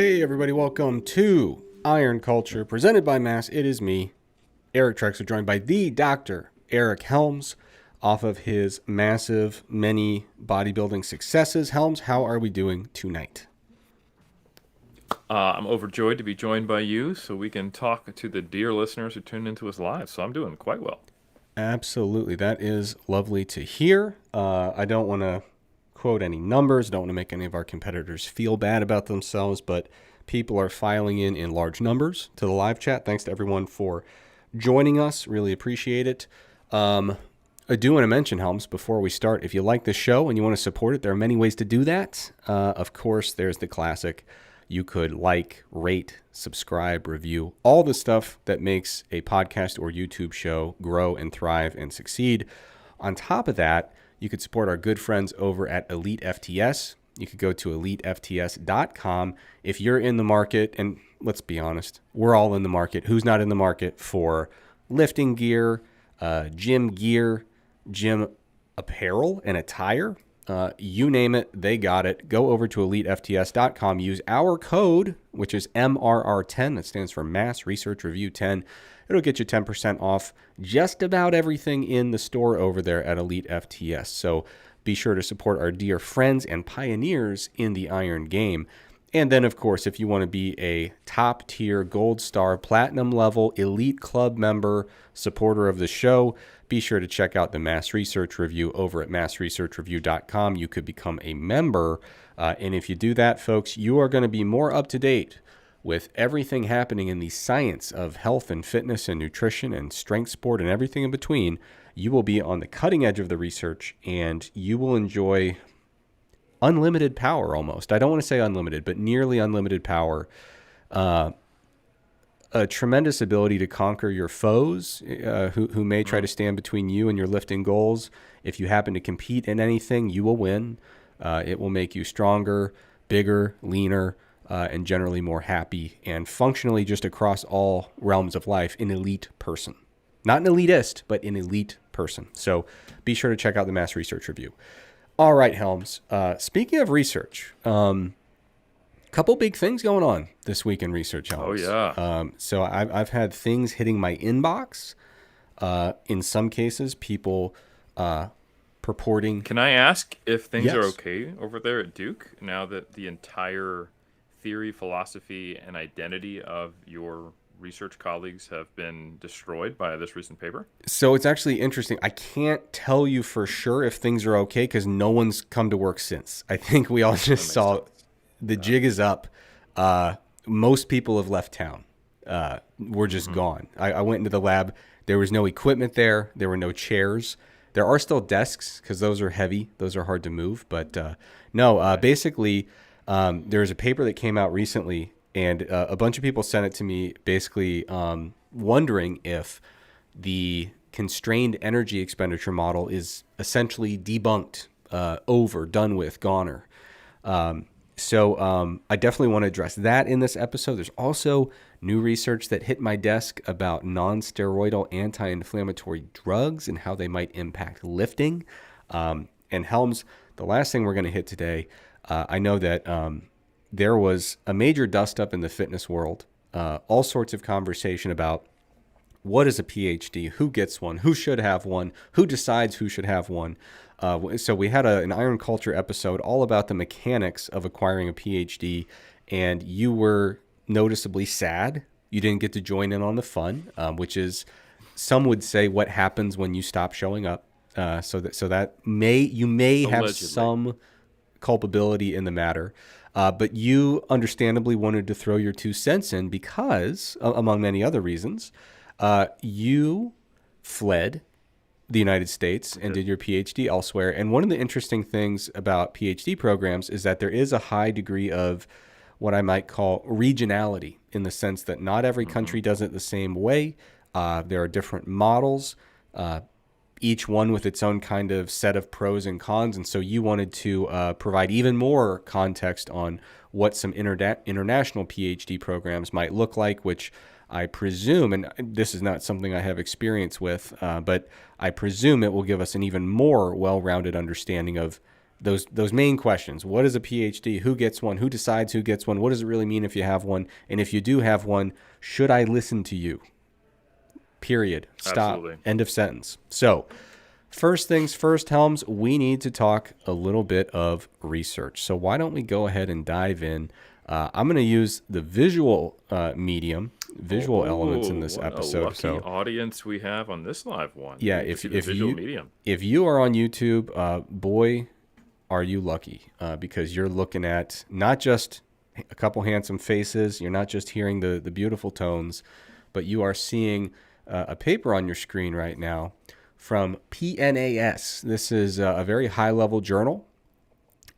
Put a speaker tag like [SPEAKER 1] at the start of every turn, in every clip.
[SPEAKER 1] Hey everybody, welcome to Iron Culture, presented by Mass. It is me, Eric Trexler, joined by the Dr. Eric Helms, off of his massive many bodybuilding successes. Helms, how are we doing tonight?
[SPEAKER 2] I'm overjoyed to be joined by you so we can talk to the dear listeners who tuned into us live. So I'm doing quite well.
[SPEAKER 1] Absolutely, that is lovely to hear. I don't want to quote any numbers, don't want to make any of our competitors feel bad about themselves, but people are filing in large numbers to the live chat. Thanks to everyone for joining us. Really appreciate it. I do want to mention, Helms, before we start, if you like the show and you want to support it, there are many ways to do that. Of course, there's the classic. You could like, rate, subscribe, review, all the stuff that makes a podcast or YouTube show grow and thrive and succeed. On top of that, you could support our good friends over at Elite FTS. You could go to elitefts.com. If you're in the market, and let's be honest, we're all in the market. Who's not in the market for lifting gear, gym apparel and attire? You name it, they got it. Go over to elitefts.com. Use our code, which is MRR10. That stands for Mass Research Review 10. It'll get you 10% off just about everything in the store over there at Elite FTS. So be sure to support our dear friends and pioneers in the iron game. And then, of course, if you want to be a top tier, gold star, platinum level, elite club member, supporter of the show, be sure to check out the Mass Research Review over at massresearchreview.com. You could become a member. And if you do that, folks, you are going to be more up to date with everything happening in the science of health and fitness and nutrition and strength sport and everything in between. You will be on the cutting edge of the research, and you will enjoy unlimited power almost. I don't want to say unlimited, but nearly unlimited power. A tremendous ability to conquer your foes who may try to stand between you and your lifting goals. If you happen to compete in anything, you will win. It will make you stronger, bigger, leaner, and generally more happy and functionally just across all realms of life, an elite person. Not an elitist, but an elite person. So be sure to check out the Mass Research Review. All right, Helms. Speaking of research, couple big things going on this week in research, Helms.
[SPEAKER 2] Oh, yeah.
[SPEAKER 1] So I've had things hitting my inbox. In some cases, people purporting.
[SPEAKER 2] Can I ask if things are
[SPEAKER 1] Yes.
[SPEAKER 2] okay over there at Duke now that the entire theory, philosophy, and identity of your research colleagues have been destroyed by this recent paper?
[SPEAKER 1] So it's actually interesting. I can't tell you for sure if things are okay because no one's come to work since. I think we all just saw
[SPEAKER 2] sense.
[SPEAKER 1] the jig is up. Most people have left town. We're just gone. I went into the lab. There was no equipment there. There were no chairs. There are still desks because those are heavy. Those are hard to move. But basically, there's a paper that came out recently, and a bunch of people sent it to me basically wondering if the constrained energy expenditure model is essentially debunked, done with, goner. So I definitely want to address that in this episode. There's also new research that hit my desk about non-steroidal anti-inflammatory drugs and how they might impact lifting. And Helms, the last thing we're going to hit today, I know that there was a major dust-up in the fitness world, all sorts of conversation about what is a PhD, who gets one, who should have one, who decides who should have one. So we had an Iron Culture episode all about the mechanics of acquiring a PhD, and you were noticeably sad. You didn't get to join in on the fun, which is, some would say, what happens when you stop showing up. So that you may have
[SPEAKER 2] Allegedly.
[SPEAKER 1] some culpability in the matter. But you understandably wanted to throw your 2 cents in because, among many other reasons, you fled the United States and did your PhD elsewhere. And one of the interesting things about PhD programs is that there is a high degree of what I might call regionality, in the sense that not every country does it the same way. There are different models, each one with its own kind of set of pros and cons. And so you wanted to provide even more context on what some international PhD programs might look like, which I presume, and this is not something I have experience with, but I presume it will give us an even more well-rounded understanding of those main questions. What is a PhD? Who gets one? Who decides who gets one? What does it really mean if you have one? And if you do have one, should I listen to you? Period. Stop.
[SPEAKER 2] Absolutely.
[SPEAKER 1] End of sentence. So first things first, Helms, we need to talk a little bit of research. So why don't we go ahead and dive in? I'm going to use the visual visual elements in this episode.
[SPEAKER 2] What a lucky audience we have on this live one.
[SPEAKER 1] Yeah, if you are on YouTube, boy, are you lucky, because you're looking at not just a couple handsome faces, you're not just hearing the beautiful tones, but you are seeing a paper on your screen right now from PNAS. This is a very high-level journal.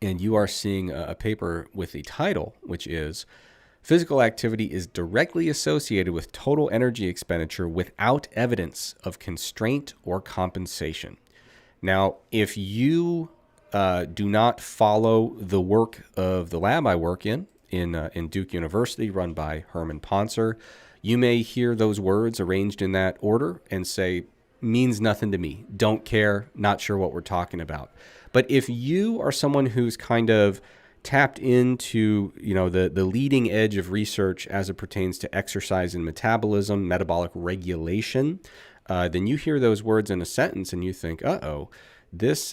[SPEAKER 1] And you are seeing a paper with the title, which is Physical Activity is Directly Associated with Total Energy Expenditure Without Evidence of Constraint or Compensation. Now, if you do not follow the work of the lab I work in Duke University, run by Herman Poncer, you may hear those words arranged in that order and say, means nothing to me, don't care, not sure what we're talking about. But if you are someone who's kind of tapped into, the leading edge of research as it pertains to exercise and metabolism, metabolic regulation, then you hear those words in a sentence and you think, this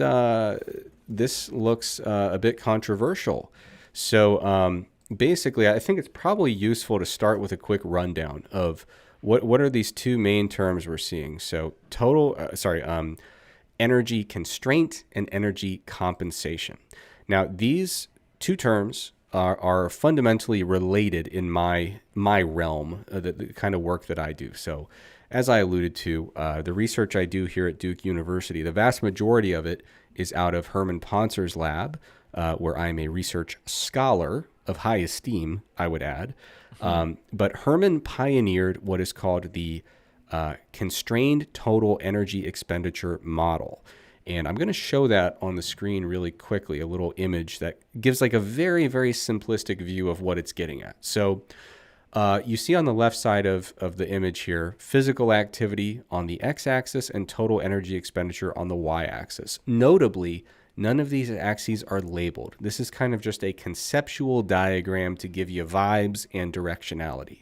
[SPEAKER 1] looks a bit controversial. So basically, I think it's probably useful to start with a quick rundown of what are these two main terms we're seeing. So energy constraint and energy compensation. Now, these two terms are fundamentally related in my realm, the kind of work that I do. So as I alluded to, the research I do here at Duke University, the vast majority of it is out of Herman Poncer's lab, where I'm a research scholar of high esteem, I would add. But Herman pioneered what is called the constrained total energy expenditure model. And I'm going to show that on the screen really quickly, a little image that gives like a very, very simplistic view of what it's getting at. So you see on the left side of the image here, physical activity on the x-axis and total energy expenditure on the y-axis. Notably, none of these axes are labeled. This is kind of just a conceptual diagram to give you vibes and directionality.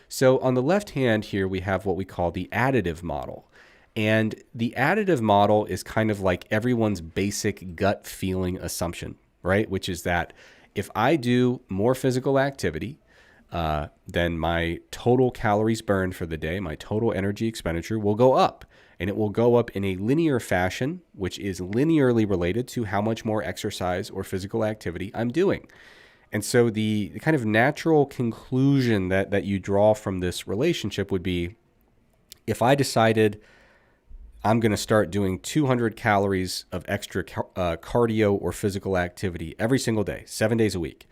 [SPEAKER 1] So on the left hand here, we have what we call the additive model. And the additive model is kind of like everyone's basic gut feeling assumption, right? Which is that if I do more physical activity, then my total calories burned for the day, my total energy expenditure will go up. And it will go up in a linear fashion, which is linearly related to how much more exercise or physical activity I'm doing. And so the kind of natural conclusion that you draw from this relationship would be, if I decided I'm going to start doing 200 calories of extra cardio or physical activity every single day, 7 days a week,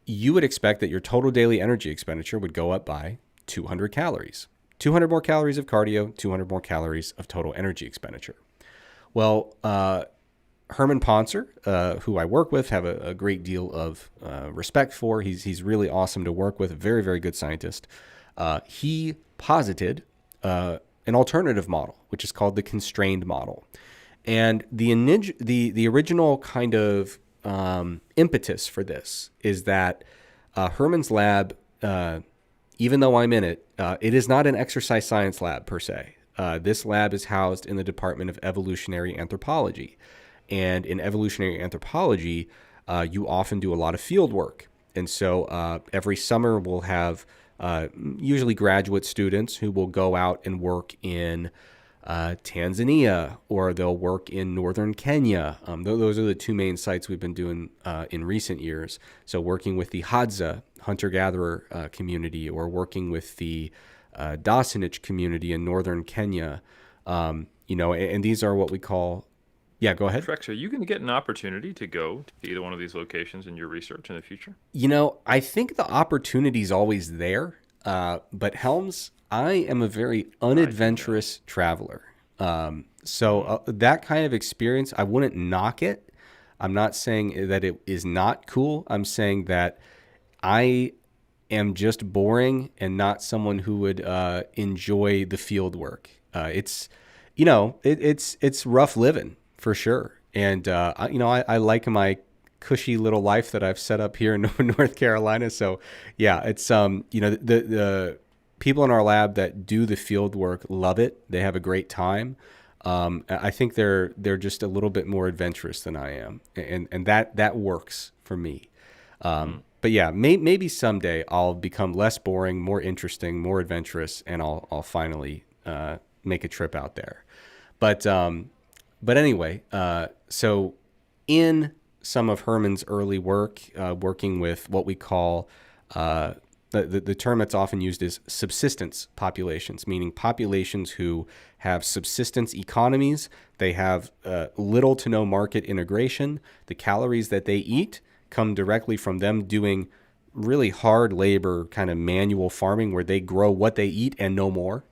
[SPEAKER 1] you would expect that your total daily energy expenditure would go up by 200 calories. 200 more calories of cardio, 200 more calories of total energy expenditure. Well, Herman Poncer, who I work with, have a great deal of respect for. He's really awesome to work with, a very, very good scientist. He posited an alternative model, which is called the constrained model. And the original kind of impetus for this is that Herman's lab, even though I'm in it, it is not an exercise science lab per se. This lab is housed in the Department of Evolutionary Anthropology. And in evolutionary anthropology, you often do a lot of field work. And so every summer we'll have usually graduate students who will go out and work in Tanzania, or they'll work in northern Kenya. Those are the two main sites we've been doing in recent years. So working with the Hadza hunter-gatherer community, or working with the Dasanich community in northern Kenya. And these are what we call... Yeah, go ahead.
[SPEAKER 2] Trex, are you going to get an opportunity to go to either one of these locations in your research in the future?
[SPEAKER 1] I think the opportunity's always there. But Helms, I am a very unadventurous traveler. So that kind of experience, I wouldn't knock it. I'm not saying that it is not cool. I'm saying that I am just boring and not someone who would enjoy the field work. It's rough living. For sure. And I like my cushy little life that I've set up here in North Carolina. So yeah, it's the people in our lab that do the field work love it. They have a great time. I think they're just a little bit more adventurous than I am, and that works for me.
[SPEAKER 2] Mm.
[SPEAKER 1] But yeah, maybe someday I'll become less boring, more interesting, more adventurous, and I'll finally make a trip out there. But but anyway, so in some of Herman's early work, working with what we call the term that's often used is subsistence populations, meaning populations who have subsistence economies. They have little to no market integration. The calories that they eat come directly from them doing really hard labor, kind of manual farming where they grow what they eat and no more.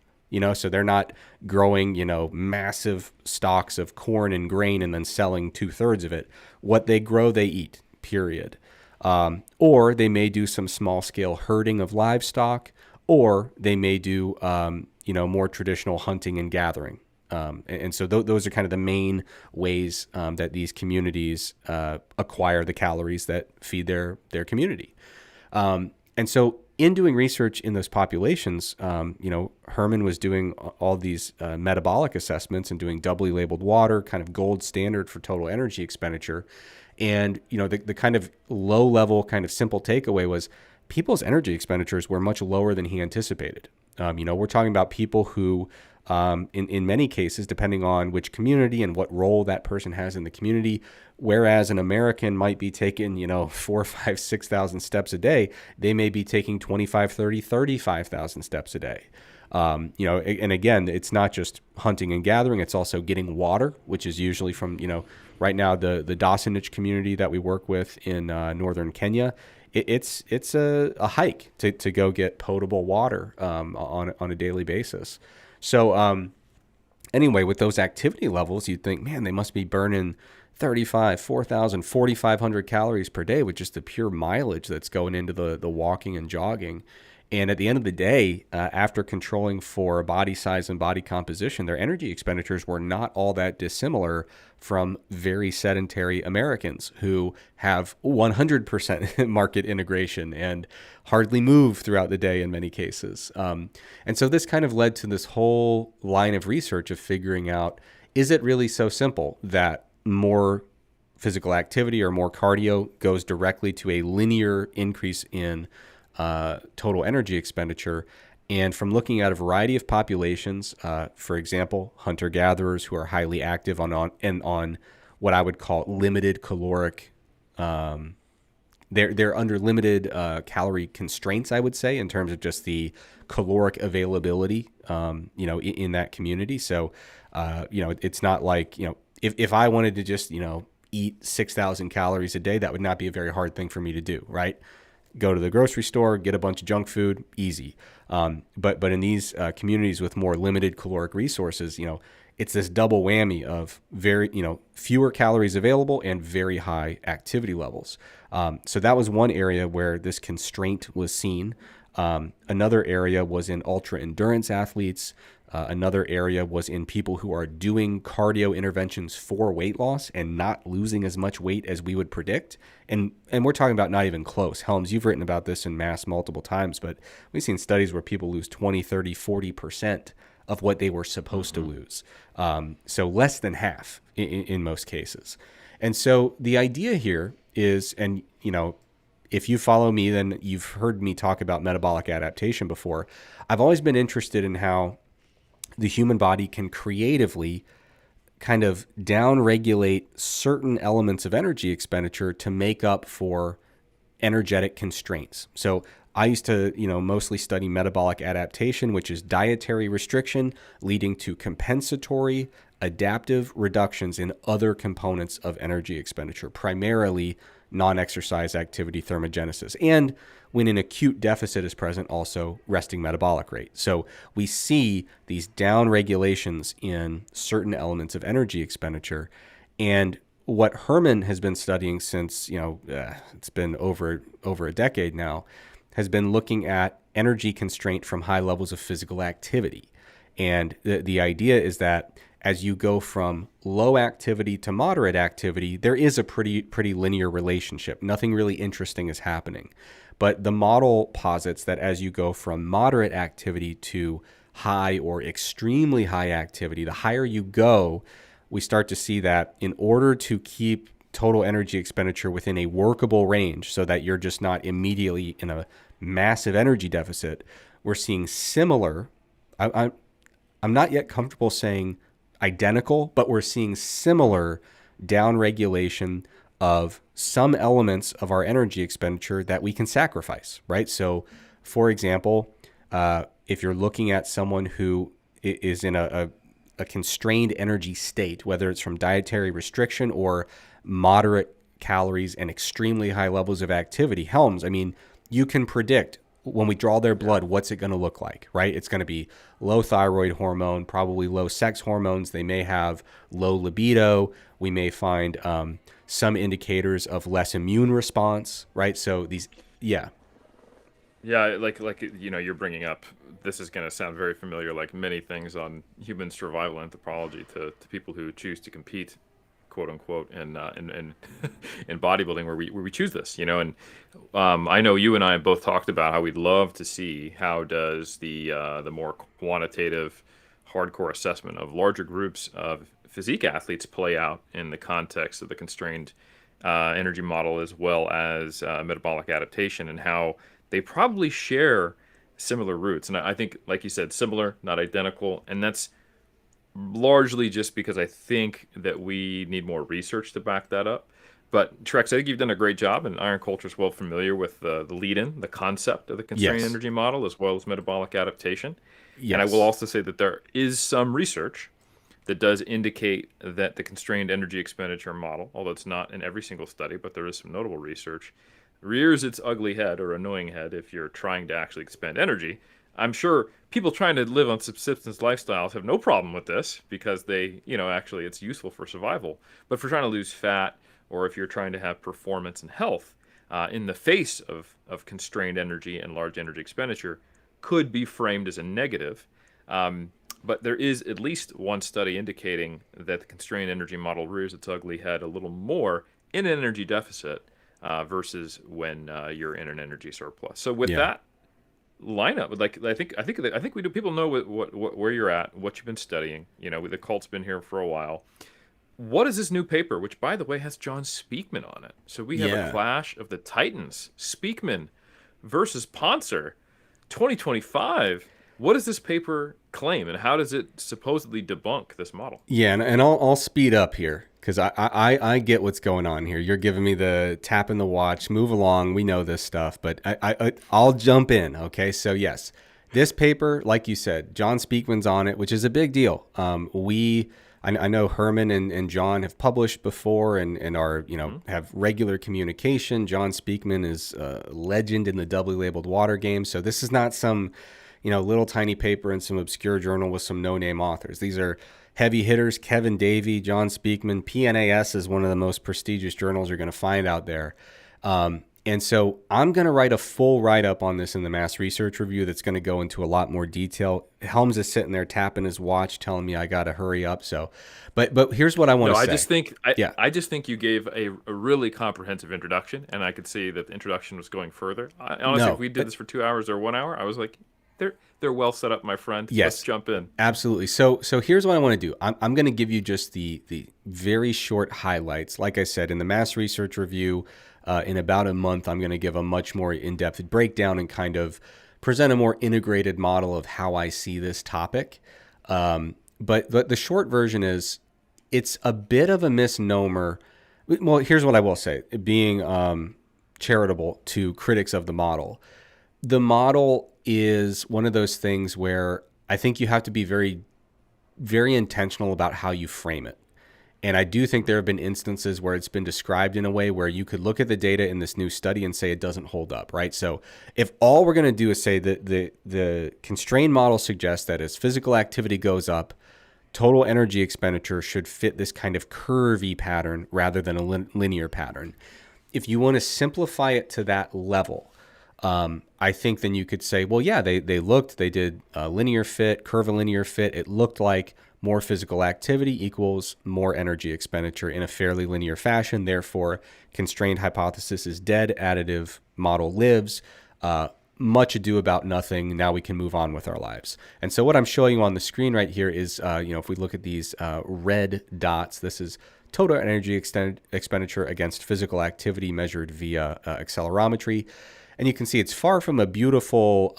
[SPEAKER 1] So they're not growing, massive stocks of corn and grain and then selling 2/3 of it. What they grow, they eat, period. Or they may do some small scale herding of livestock, or they may do, more traditional hunting and gathering. And so those are kind of the main ways that these communities acquire the calories that feed their community. And so in doing research in those populations, Herman was doing all these metabolic assessments and doing doubly labeled water, kind of gold standard for total energy expenditure. And, the kind of low level, kind of simple takeaway was people's energy expenditures were much lower than he anticipated. We're talking about people who, in many cases, depending on which community and what role that person has in the community, whereas an American might be taking, 4, 5, 6,000 steps a day, they may be taking 25, 30, 35,000 steps a day. And again, it's not just hunting and gathering, it's also getting water, which is usually from, right now, the Dawsonage community that we work with in northern Kenya. It's a hike to go get potable water on a daily basis. So anyway, with those activity levels, you'd think, man, they must be burning 4,000, 4,500 calories per day with just the pure mileage that's going into the walking and jogging. And at the end of the day, after controlling for body size and body composition, their energy expenditures were not all that dissimilar from very sedentary Americans who have 100% market integration and hardly move throughout the day in many cases. And so this kind of led to this whole line of research of figuring out, is it really so simple that more physical activity or more cardio goes directly to a linear increase in total energy expenditure? And from looking at a variety of populations, for example, hunter-gatherers who are highly active on what I would call limited caloric, they're under limited calorie constraints, I would say, in terms of just the caloric availability, in that community. So, it's not like, if I wanted to just, eat 6,000 calories a day, that would not be a very hard thing for me to do, right? Go to the grocery store, get a bunch of junk food, easy. But in these communities with more limited caloric resources, it's this double whammy of very, fewer calories available and very high activity levels. So that was one area where this constraint was seen. Another area was in ultra endurance athletes. Another area was in people who are doing cardio interventions for weight loss and not losing as much weight as we would predict. And we're talking about not even close. Helms, you've written about this in Mass multiple times, but we've seen studies where people lose 20, 30, 40% of what they were supposed to lose. So less than half in most cases. And so the idea here is, and if you follow me, then you've heard me talk about metabolic adaptation before. I've always been interested in how the human body can creatively kind of downregulate certain elements of energy expenditure to make up for energetic constraints. So I used to, mostly study metabolic adaptation, which is dietary restriction leading to compensatory adaptive reductions in other components of energy expenditure, primarily non-exercise activity thermogenesis. And when an acute deficit is present, also resting metabolic rate. So we see these down regulations in certain elements of energy expenditure. And what Herman has been studying since, it's been over a decade now, has been looking at energy constraint from high levels of physical activity. And the idea is that as you go from low activity to moderate activity, there is a pretty linear relationship. Nothing really interesting is happening. But the model posits that as you go from moderate activity to high or extremely high activity, the higher you go, we start to see that in order to keep total energy expenditure within a workable range so that you're just not immediately in a massive energy deficit, we're seeing similar, I'm not yet comfortable saying identical, but we're seeing similar downregulation of some elements of our energy expenditure that we can sacrifice, right? So, for example, if you're looking at someone who is in a constrained energy state, whether it's from dietary restriction or moderate calories and extremely high levels of activity, Helms, I mean, you can predict when we draw their blood, what's it going to look like, right? It's going to be low thyroid hormone, probably low sex hormones. They may have low libido. We may find some indicators of less immune response, right? So these, yeah.
[SPEAKER 2] Yeah, like you're bringing up. This is going to sound very familiar, like many things on human survival anthropology, to people who choose to compete, quote unquote, in in bodybuilding, where we choose this, and I know you and I have both talked about how we'd love to see how does the more quantitative, hardcore assessment of larger groups of physique athletes play out in the context of the constrained energy model, as well as metabolic adaptation, and how they probably share similar roots. And I think, like you said, similar, not identical. And that's largely just because I think that we need more research to back that up. But Trex, I think you've done a great job, and Iron Culture is well familiar with the lead-in, the concept of the constrained
[SPEAKER 1] Yes.
[SPEAKER 2] energy model, as well as metabolic adaptation.
[SPEAKER 1] Yes.
[SPEAKER 2] And I will also say that there is some research that does indicate that the constrained energy expenditure model, although it's not in every single study, but there is some notable research, rears its ugly head, or annoying head, if you're trying to actually expend energy. I'm sure people trying to live on subsistence lifestyles have no problem with this because they, actually it's useful for survival. But if you're trying to lose fat, or if you're trying to have performance and health in the face of constrained energy and large energy expenditure, could be framed as a negative. But there is at least one study indicating that the constrained energy model rears its ugly head a little more in an energy deficit versus when you're in an energy surplus. So with that lineup, like I think we do. People know what where you're at, what you've been studying. The cult's been here for a while. What is this new paper, which by the way has John Speakman on it? So we have a clash of the Titans, Speakman versus Poncer, 2025. What does this paper claim, and how does it supposedly debunk this model?
[SPEAKER 1] Yeah, and I'll speed up here because I get what's going on here. You're giving me the tap in the watch, move along. We know this stuff, but I'll jump in. Okay, so yes, this paper, like you said, John Speakman's on it, which is a big deal. I know Herman and John have published before and are, have regular communication. John Speakman is a legend in the doubly labeled water game. So this is not some, little tiny paper in some obscure journal with some no-name authors. These are heavy hitters. Kevin Davey, John Speakman. PNAS is one of the most prestigious journals you're going to find out there. And so I'm going to write a full write-up on this in the Mass Research Review that's going to go into a lot more detail. Helms is sitting there tapping his watch, telling me I got to hurry up. So, but here's what I want to say.
[SPEAKER 2] I just think you gave a really comprehensive introduction, and I could see that the introduction was going further. Honestly, if we did this for 2 hours or 1 hour, I was like, they're well set up, my friend.
[SPEAKER 1] Yes,
[SPEAKER 2] let's jump in.
[SPEAKER 1] Absolutely. So here's what I want to do. I'm going to give you just the very short highlights. Like I said, in the Mass Research Review, in about a month, I'm going to give a much more in-depth breakdown and kind of present a more integrated model of how I see this topic. But the short version is it's a bit of a misnomer. Well, here's what I will say, being charitable to critics of the model. The model is one of those things where I think you have to be very, very intentional about how you frame it. And I do think there have been instances where it's been described in a way where you could look at the data in this new study and say it doesn't hold up, right? So if all we're going to do is say that the constrained model suggests that as physical activity goes up, total energy expenditure should fit this kind of curvy pattern rather than a linear pattern. If you want to simplify it to that level, I think then you could say, well, yeah, they looked, they did linear fit, curvilinear fit. It looked like more physical activity equals more energy expenditure in a fairly linear fashion. Therefore, constrained hypothesis is dead, additive model lives. Much ado about nothing. Now we can move on with our lives. And so what I'm showing you on the screen right here is, if we look at these red dots, this is total energy expenditure against physical activity measured via accelerometry. And you can see it's far from a beautiful,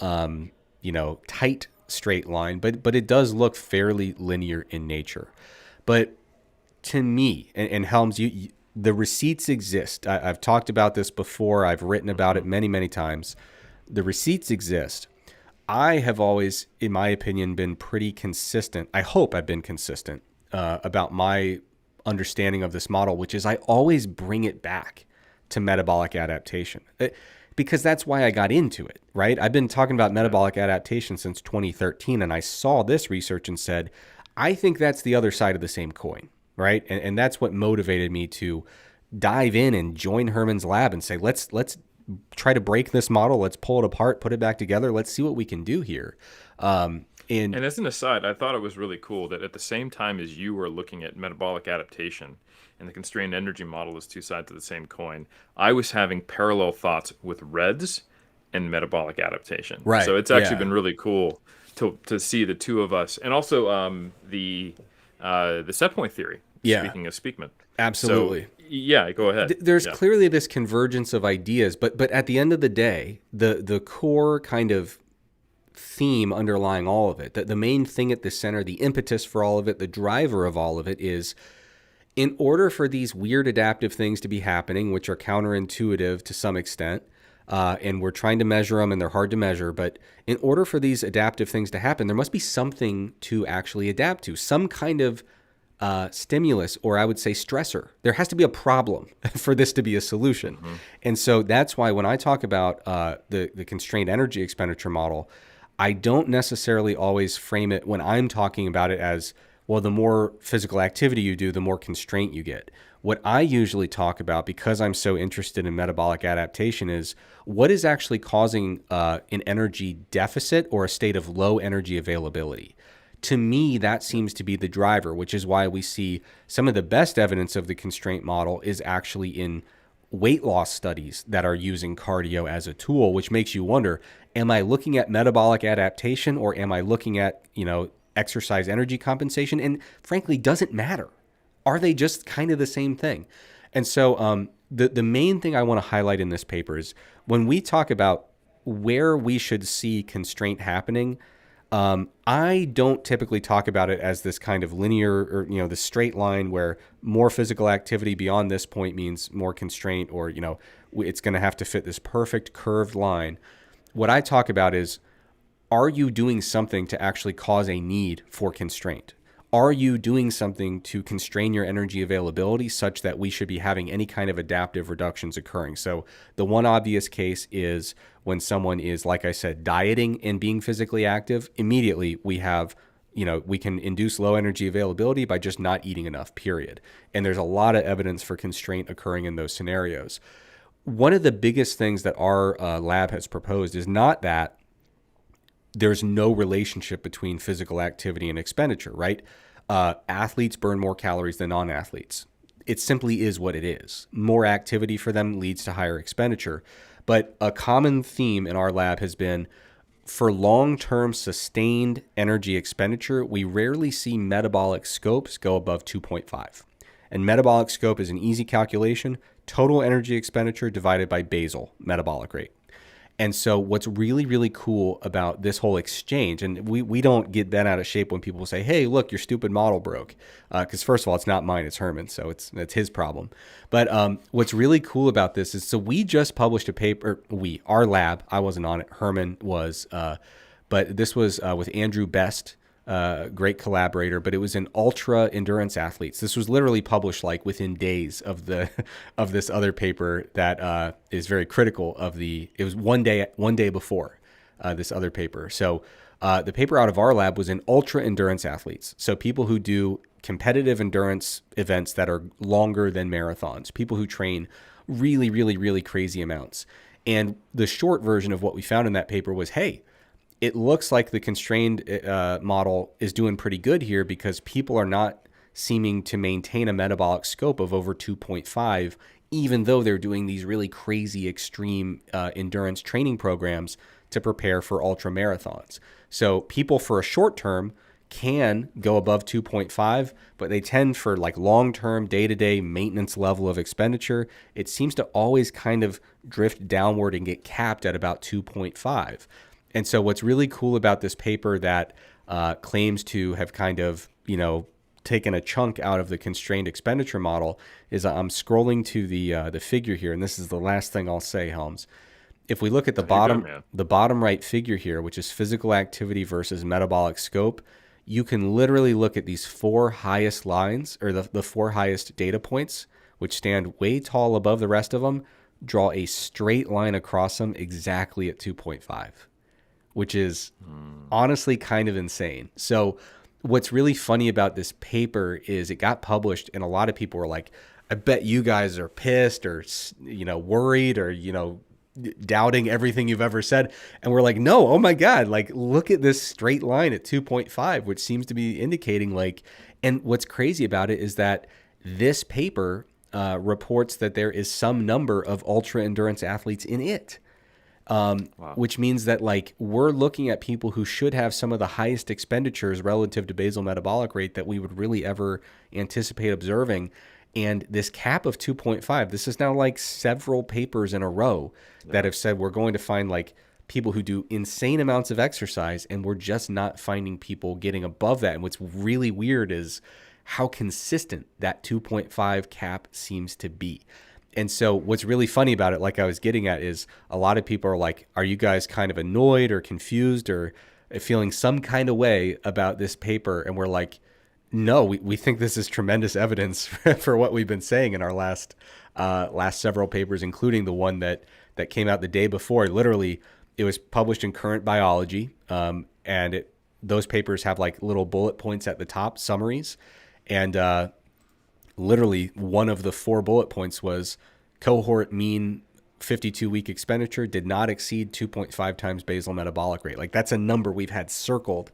[SPEAKER 1] tight straight line, but it does look fairly linear in nature. But to me, and Helms, the receipts exist. I've talked about this before. I've written about it many, many times. The receipts exist. I have always, in my opinion, been pretty consistent. I hope I've been consistent about my understanding of this model, which is I always bring it back to metabolic adaptation. Because that's why I got into it, right? I've been talking about metabolic adaptation since 2013, and I saw this research and said, I think that's the other side of the same coin, right? And that's what motivated me to dive in and join Herman's lab and say, let's try to break this model. Let's pull it apart, put it back together. Let's see what we can do here.
[SPEAKER 2] And as an aside, I thought it was really cool that at the same time as you were looking at metabolic adaptation and the constrained energy model as two sides of the same coin, I was having parallel thoughts with REDS and metabolic adaptation.
[SPEAKER 1] Right.
[SPEAKER 2] So it's actually been really cool to see the two of us, and also the set point theory.
[SPEAKER 1] Yeah.
[SPEAKER 2] Speaking of Speakman.
[SPEAKER 1] Absolutely.
[SPEAKER 2] So, yeah, go ahead.
[SPEAKER 1] There's clearly this convergence of ideas, but at the end of the day, the core kind of theme underlying all of it, the main thing at the center, the impetus for all of it, the driver of all of it is, in order for these weird adaptive things to be happening, which are counterintuitive to some extent, and we're trying to measure them and they're hard to measure, but in order for these adaptive things to happen, there must be something to actually adapt to, some kind of stimulus, or I would say stressor. There has to be a problem for this to be a solution. Mm-hmm. And so that's why when I talk about the constrained energy expenditure model, I don't necessarily always frame it when I'm talking about it as, well, the more physical activity you do, the more constraint you get. What I usually talk about, because I'm so interested in metabolic adaptation, is what is actually causing an energy deficit or a state of low energy availability. To me, that seems to be the driver, which is why we see some of the best evidence of the constraint model is actually in weight loss studies that are using cardio as a tool, which makes you wonder, am I looking at metabolic adaptation or am I looking at, exercise energy compensation? And frankly, doesn't matter. Are they just kind of the same thing? And so the main thing I want to highlight in this paper is when we talk about where we should see constraint happening, I don't typically talk about it as this kind of linear or, the straight line where more physical activity beyond this point means more constraint, or, it's going to have to fit this perfect curved line. What I talk about is, are you doing something to actually cause a need for constraint? Are you doing something to constrain your energy availability such that we should be having any kind of adaptive reductions occurring? So the one obvious case is when someone is, like I said, dieting and being physically active, immediately we have, we can induce low energy availability by just not eating enough, period. And there's a lot of evidence for constraint occurring in those scenarios. One of the biggest things that our lab has proposed is not that there's no relationship between physical activity and expenditure, right? Athletes burn more calories than non-athletes. It simply is what it is. More activity for them leads to higher expenditure. But a common theme in our lab has been, for long-term sustained energy expenditure, we rarely see metabolic scopes go above 2.5. And metabolic scope is an easy calculation: total energy expenditure divided by basal metabolic rate. And so what's really, really cool about this whole exchange, and we don't get bent out of shape when people say, hey, look, your stupid model broke. Because first of all, it's not mine, it's Herman, so it's his problem. But what's really cool about this is, so we just published a paper, our lab, I wasn't on it, Herman was, but this was with Andrew Best, great collaborator, but it was in ultra endurance athletes. This was literally published like within days of this other paper that is very critical of it was one day before this other paper. So the paper out of our lab was in ultra endurance athletes. So people who do competitive endurance events that are longer than marathons, people who train really, really, really crazy amounts. And the short version of what we found in that paper was, hey, it looks like the constrained model is doing pretty good here because people are not seeming to maintain a metabolic scope of over 2.5, even though they're doing these really crazy extreme endurance training programs to prepare for ultra marathons. So people for a short term can go above 2.5, but they tend for like long-term day-to-day maintenance level of expenditure, it seems to always kind of drift downward and get capped at about 2.5. And so what's really cool about this paper that claims to have kind of, taken a chunk out of the constrained expenditure model is I'm scrolling to the figure here, and this is the last thing I'll say, Helms. If we look at the bottom right figure here, which is physical activity versus metabolic scope, you can literally look at these four highest lines, or the four highest data points, which stand way tall above the rest of them, draw a straight line across them exactly at 2.5, which is honestly kind of insane. So what's really funny about this paper is it got published, and a lot of people were like, I bet you guys are pissed or, worried or, doubting everything you've ever said. And we're like, no, oh my God, like look at this straight line at 2.5, which seems to be indicating like, and what's crazy about it is that this paper reports that there is some number of ultra endurance athletes in it. Wow. Which means that like we're looking at people who should have some of the highest expenditures relative to basal metabolic rate that we would really ever anticipate observing. And this cap of 2.5, this is now like several papers in a row that have said we're going to find like people who do insane amounts of exercise, and we're just not finding people getting above that. And what's really weird is how consistent that 2.5 cap seems to be. And so what's really funny about it, like I was getting at, is a lot of people are like, are you guys kind of annoyed or confused or feeling some kind of way about this paper? And we're like, no, we think this is tremendous evidence for what we've been saying in our last several papers, including the one that came out the day before. Literally, it was published in Current Biology, and those papers have like little bullet points at the top, summaries, and literally one of the 4 bullet points was cohort mean 52-week expenditure did not exceed 2.5 times basal metabolic rate. Like that's a number we've had circled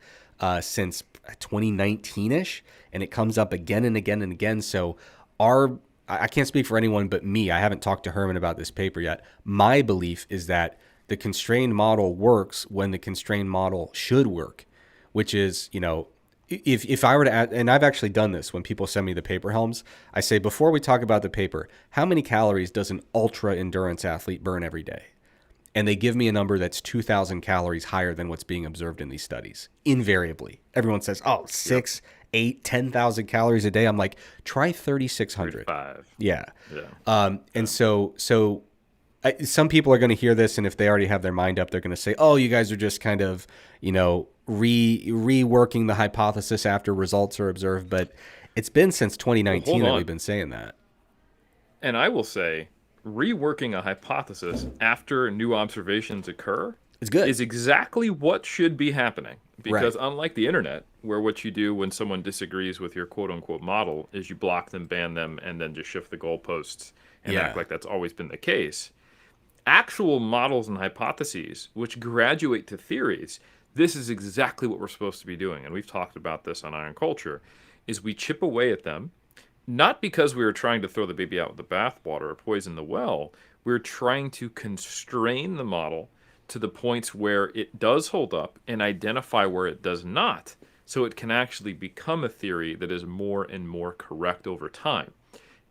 [SPEAKER 1] since 2019-ish, and it comes up again and again and again. So I can't speak for anyone but me. I haven't talked to Herman about this paper yet. My belief is that the constrained model works when the constrained model should work, which is, if I were to add, and I've actually done this when people send me the paper, Helms, I say, before we talk about the paper, how many calories does an ultra endurance athlete burn every day? And they give me a number that's 2,000 calories higher than what's being observed in these studies. Invariably. Everyone says, 6, 8, 10,000 calories a day. I'm like, try 3,600.
[SPEAKER 2] 35.
[SPEAKER 1] Yeah. And so some people are going to hear this, and if they already have their mind up, they're going to say, oh, you guys are just kind of, reworking the hypothesis after results are observed. But it's been since 2019 that we've been saying that.
[SPEAKER 2] And I will say, reworking a hypothesis after new observations occur is exactly what should be happening. Because unlike the internet, where what you do when someone disagrees with your quote-unquote model is you block them, ban them, and then just shift the goalposts and act like that's always been the case, actual models and hypotheses, which graduate to theories, this is exactly what we're supposed to be doing. And we've talked about this on Iron Culture, is we chip away at them, not because we were trying to throw the baby out with the bathwater or poison the well. We're trying to constrain the model to the points where it does hold up and identify where it does not, so it can actually become a theory that is more and more correct over time.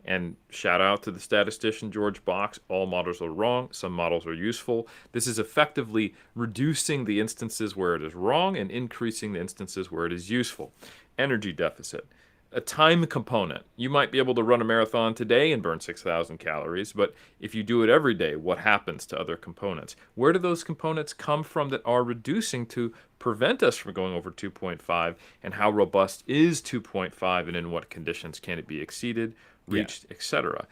[SPEAKER 2] And shout out to the statistician George Box, all models are wrong, some models are useful. This is effectively reducing the instances where it is wrong and increasing the instances where it is useful. Energy deficit. A time component. You might be able to run a marathon today and burn 6,000 calories, but if you do it every day, what happens to other components? Where do those components come from that are reducing to prevent us from going over 2.5, and how robust is 2.5, and in what conditions can it be exceeded, reached, etc.?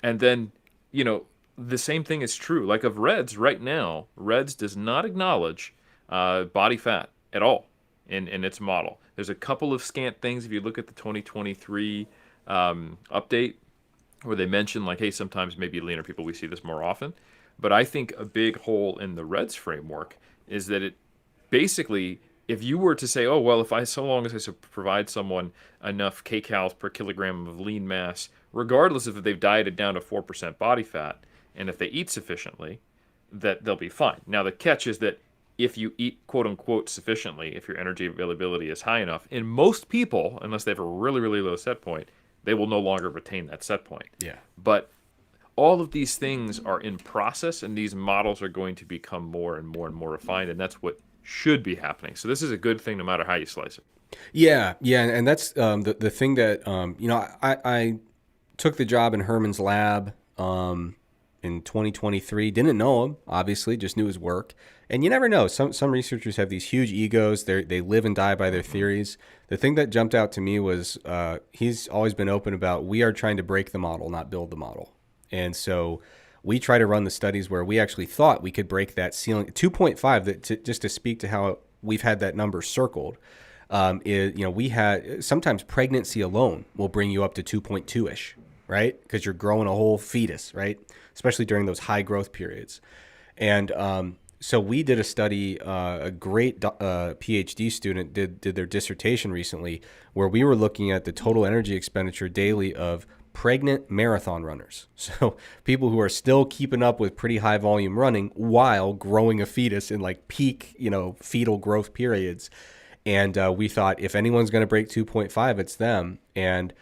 [SPEAKER 2] And then, the same thing is true. Like of REDS right now, REDS does not acknowledge body fat at all in its model. There's a couple of scant things if you look at the 2023 update where they mention like, hey, sometimes maybe leaner people, we see this more often. But I think a big hole in the Reds framework is that it basically, if you were to say, oh, well, if I, so long as I provide someone enough kcals per kilogram of lean mass, regardless of if they've dieted down to 4% body fat, and if they eat sufficiently, that they'll be fine. Now, the catch is that if you eat quote unquote sufficiently, if your energy availability is high enough, in most people, unless they have a really, really low set point, they will no longer retain that set point.
[SPEAKER 1] Yeah.
[SPEAKER 2] But all of these things are in process, and these models are going to become more and more and more refined, and that's what should be happening. So this is a good thing no matter how you slice it.
[SPEAKER 1] Yeah, yeah, and that's the thing that I took the job in Herman's lab in 2023. Didn't know him, obviously, just knew his work. And you never know. Some researchers have these huge egos. They live and die by their theories. The thing that jumped out to me was he's always been open about we are trying to break the model, not build the model. And so we try to run the studies where we actually thought we could break that ceiling. 2.5, just to speak to how we've had that number circled, we had sometimes pregnancy alone will bring you up to 2.2-ish, right? Because you're growing a whole fetus, right? Especially during those high growth periods. And so we did a study, a great PhD student did their dissertation recently, where we were looking at the total energy expenditure daily of pregnant marathon runners. So people who are still keeping up with pretty high volume running while growing a fetus in like peak, fetal growth periods. And we thought if anyone's going to break 2.5, it's them. And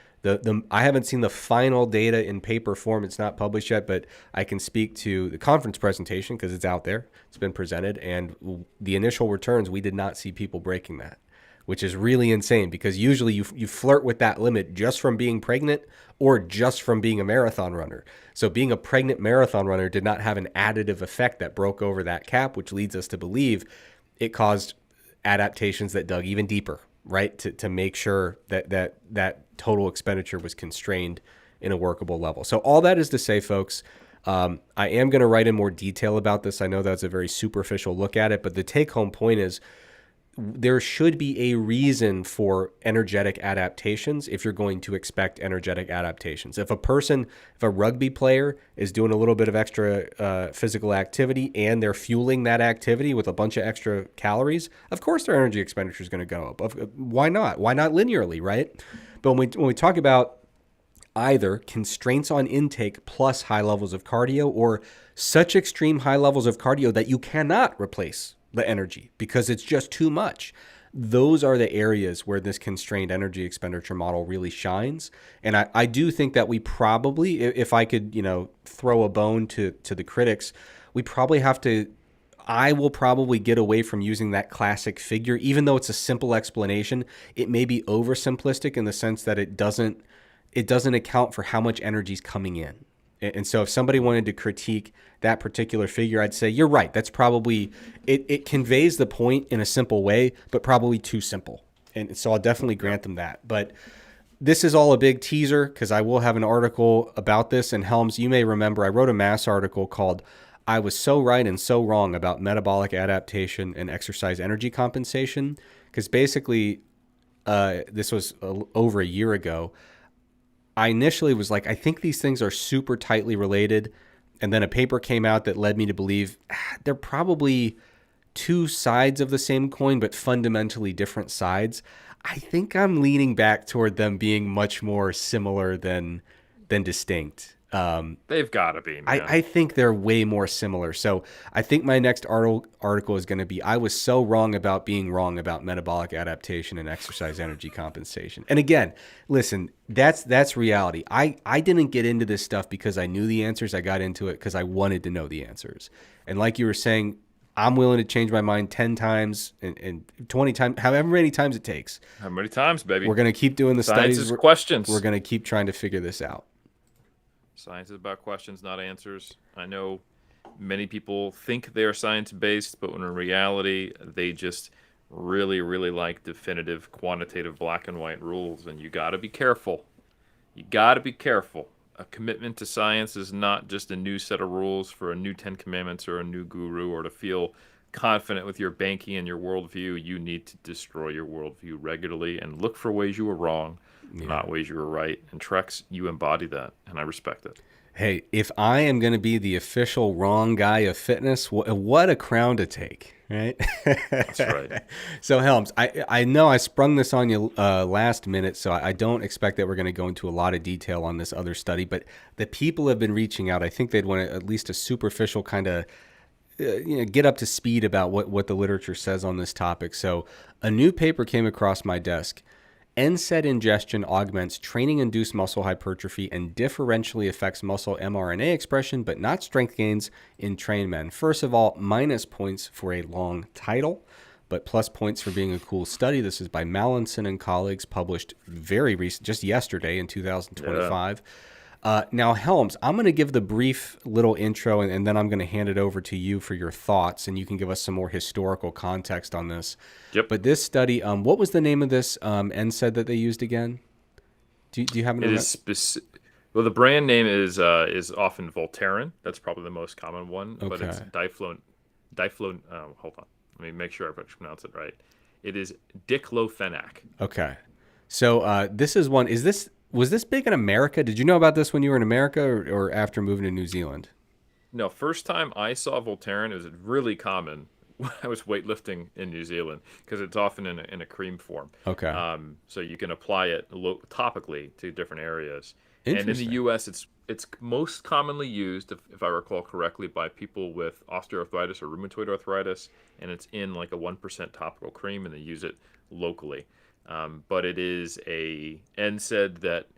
[SPEAKER 1] I haven't seen the final data in paper form. It's not published yet, but I can speak to the conference presentation because it's out there. It's been presented. And the initial returns, we did not see people breaking that, which is really insane because usually you flirt with that limit just from being pregnant or just from being a marathon runner. So being a pregnant marathon runner did not have an additive effect that broke over that cap, which leads us to believe it caused adaptations that dug even deeper, right? To make sure that total expenditure was constrained in a workable level. So all that is to say, folks, I am going to write in more detail about this. I know that's a very superficial look at it, but the take home point is there should be a reason for energetic adaptations if you're going to expect energetic adaptations. If a rugby player is doing a little bit of extra physical activity and they're fueling that activity with a bunch of extra calories, of course their energy expenditure is going to go up. Why not? Why not linearly, right? But when we talk about either constraints on intake plus high levels of cardio or such extreme high levels of cardio that you cannot replace the energy because it's just too much. Those are the areas where this constrained energy expenditure model really shines. And I do think that we probably, if I could, throw a bone to the critics, we probably have to, I will probably get away from using that classic figure, even though it's a simple explanation. It may be oversimplistic in the sense that it doesn't account for how much energy is coming in. And so if somebody wanted to critique that particular figure, I'd say, you're right. That's probably, it conveys the point in a simple way, but probably too simple. And so I'll definitely grant them that. But this is all a big teaser because I will have an article about this. And Helms, you may remember, I wrote a mass article called I Was So Right and So Wrong About Metabolic Adaptation and Exercise Energy Compensation. Because basically, this was over a year ago. I initially was like, I think these things are super tightly related. And then a paper came out that led me to believe they're probably two sides of the same coin, but fundamentally different sides. I think I'm leaning back toward them being much more similar than distinct.
[SPEAKER 2] They've got to be, man.
[SPEAKER 1] I think they're way more similar. So I think my next article is going to be, I was so wrong about being wrong about metabolic adaptation and exercise energy compensation. And again, listen, that's reality. I didn't get into this stuff because I knew the answers. I got into it because I wanted to know the answers. And like you were saying, I'm willing to change my mind 10 times and 20 times, however many times it takes.
[SPEAKER 2] How many times, baby?
[SPEAKER 1] We're going to keep doing the
[SPEAKER 2] Science
[SPEAKER 1] studies.
[SPEAKER 2] Is questions.
[SPEAKER 1] We're going to keep trying to figure this out.
[SPEAKER 2] Science is about questions, not answers. I know many people think they're science-based, but when in reality, they just really, really like definitive, quantitative, black and white rules, and you got to be careful. You got to be careful. A commitment to science is not just a new set of rules for a new 10 Commandments or a new guru or to feel confident with your banking and your worldview. You need to destroy your worldview regularly and look for ways you were wrong, not ways you were right. And Trex, you embody that, and I respect it.
[SPEAKER 1] Hey, if I am going to be the official wrong guy of fitness, what a crown to take, right?
[SPEAKER 2] That's right.
[SPEAKER 1] So Helms, I know I sprung this on you last minute, so I don't expect that we're going to go into a lot of detail on this other study, but the people have been reaching out. I think they'd want at least a superficial kind of get up to speed about what the literature says on this topic. So a new paper came across my desk. NSAID ingestion augments training-induced muscle hypertrophy and differentially affects muscle mRNA expression, but not strength gains in trained men. First of all, minus points for a long title, but plus points for being a cool study. This is by Mallinson and colleagues, published very recent, just yesterday in
[SPEAKER 2] Yeah.
[SPEAKER 1] 2025. Now, Helms, I'm going to give the brief little intro, and then I'm going to hand it over to you for your thoughts, and you can give us some more historical context on this.
[SPEAKER 2] Yep.
[SPEAKER 1] But this study, what was the name of this NSAID that they used again? Do you happen to
[SPEAKER 2] It
[SPEAKER 1] remember?
[SPEAKER 2] is specific. Well, the brand name is often Voltaren. That's probably the most common one, but it's
[SPEAKER 1] Okay.
[SPEAKER 2] diflon. Hold on, let me make sure I pronounce it right. It is diclofenac.
[SPEAKER 1] Okay. So this is one. Was this big in America? Did you know about this when you were in America or after moving to New Zealand?
[SPEAKER 2] No, first time I saw Voltaren, it was really common when I was weightlifting in New Zealand because it's often in a cream form.
[SPEAKER 1] Okay.
[SPEAKER 2] So you can apply it topically to different areas. And in the
[SPEAKER 1] Interesting.
[SPEAKER 2] U.S., it's most commonly used, if I recall correctly, by people with osteoarthritis or rheumatoid arthritis, and it's in like a 1% topical cream, and they use it locally. But it is a NSAID that,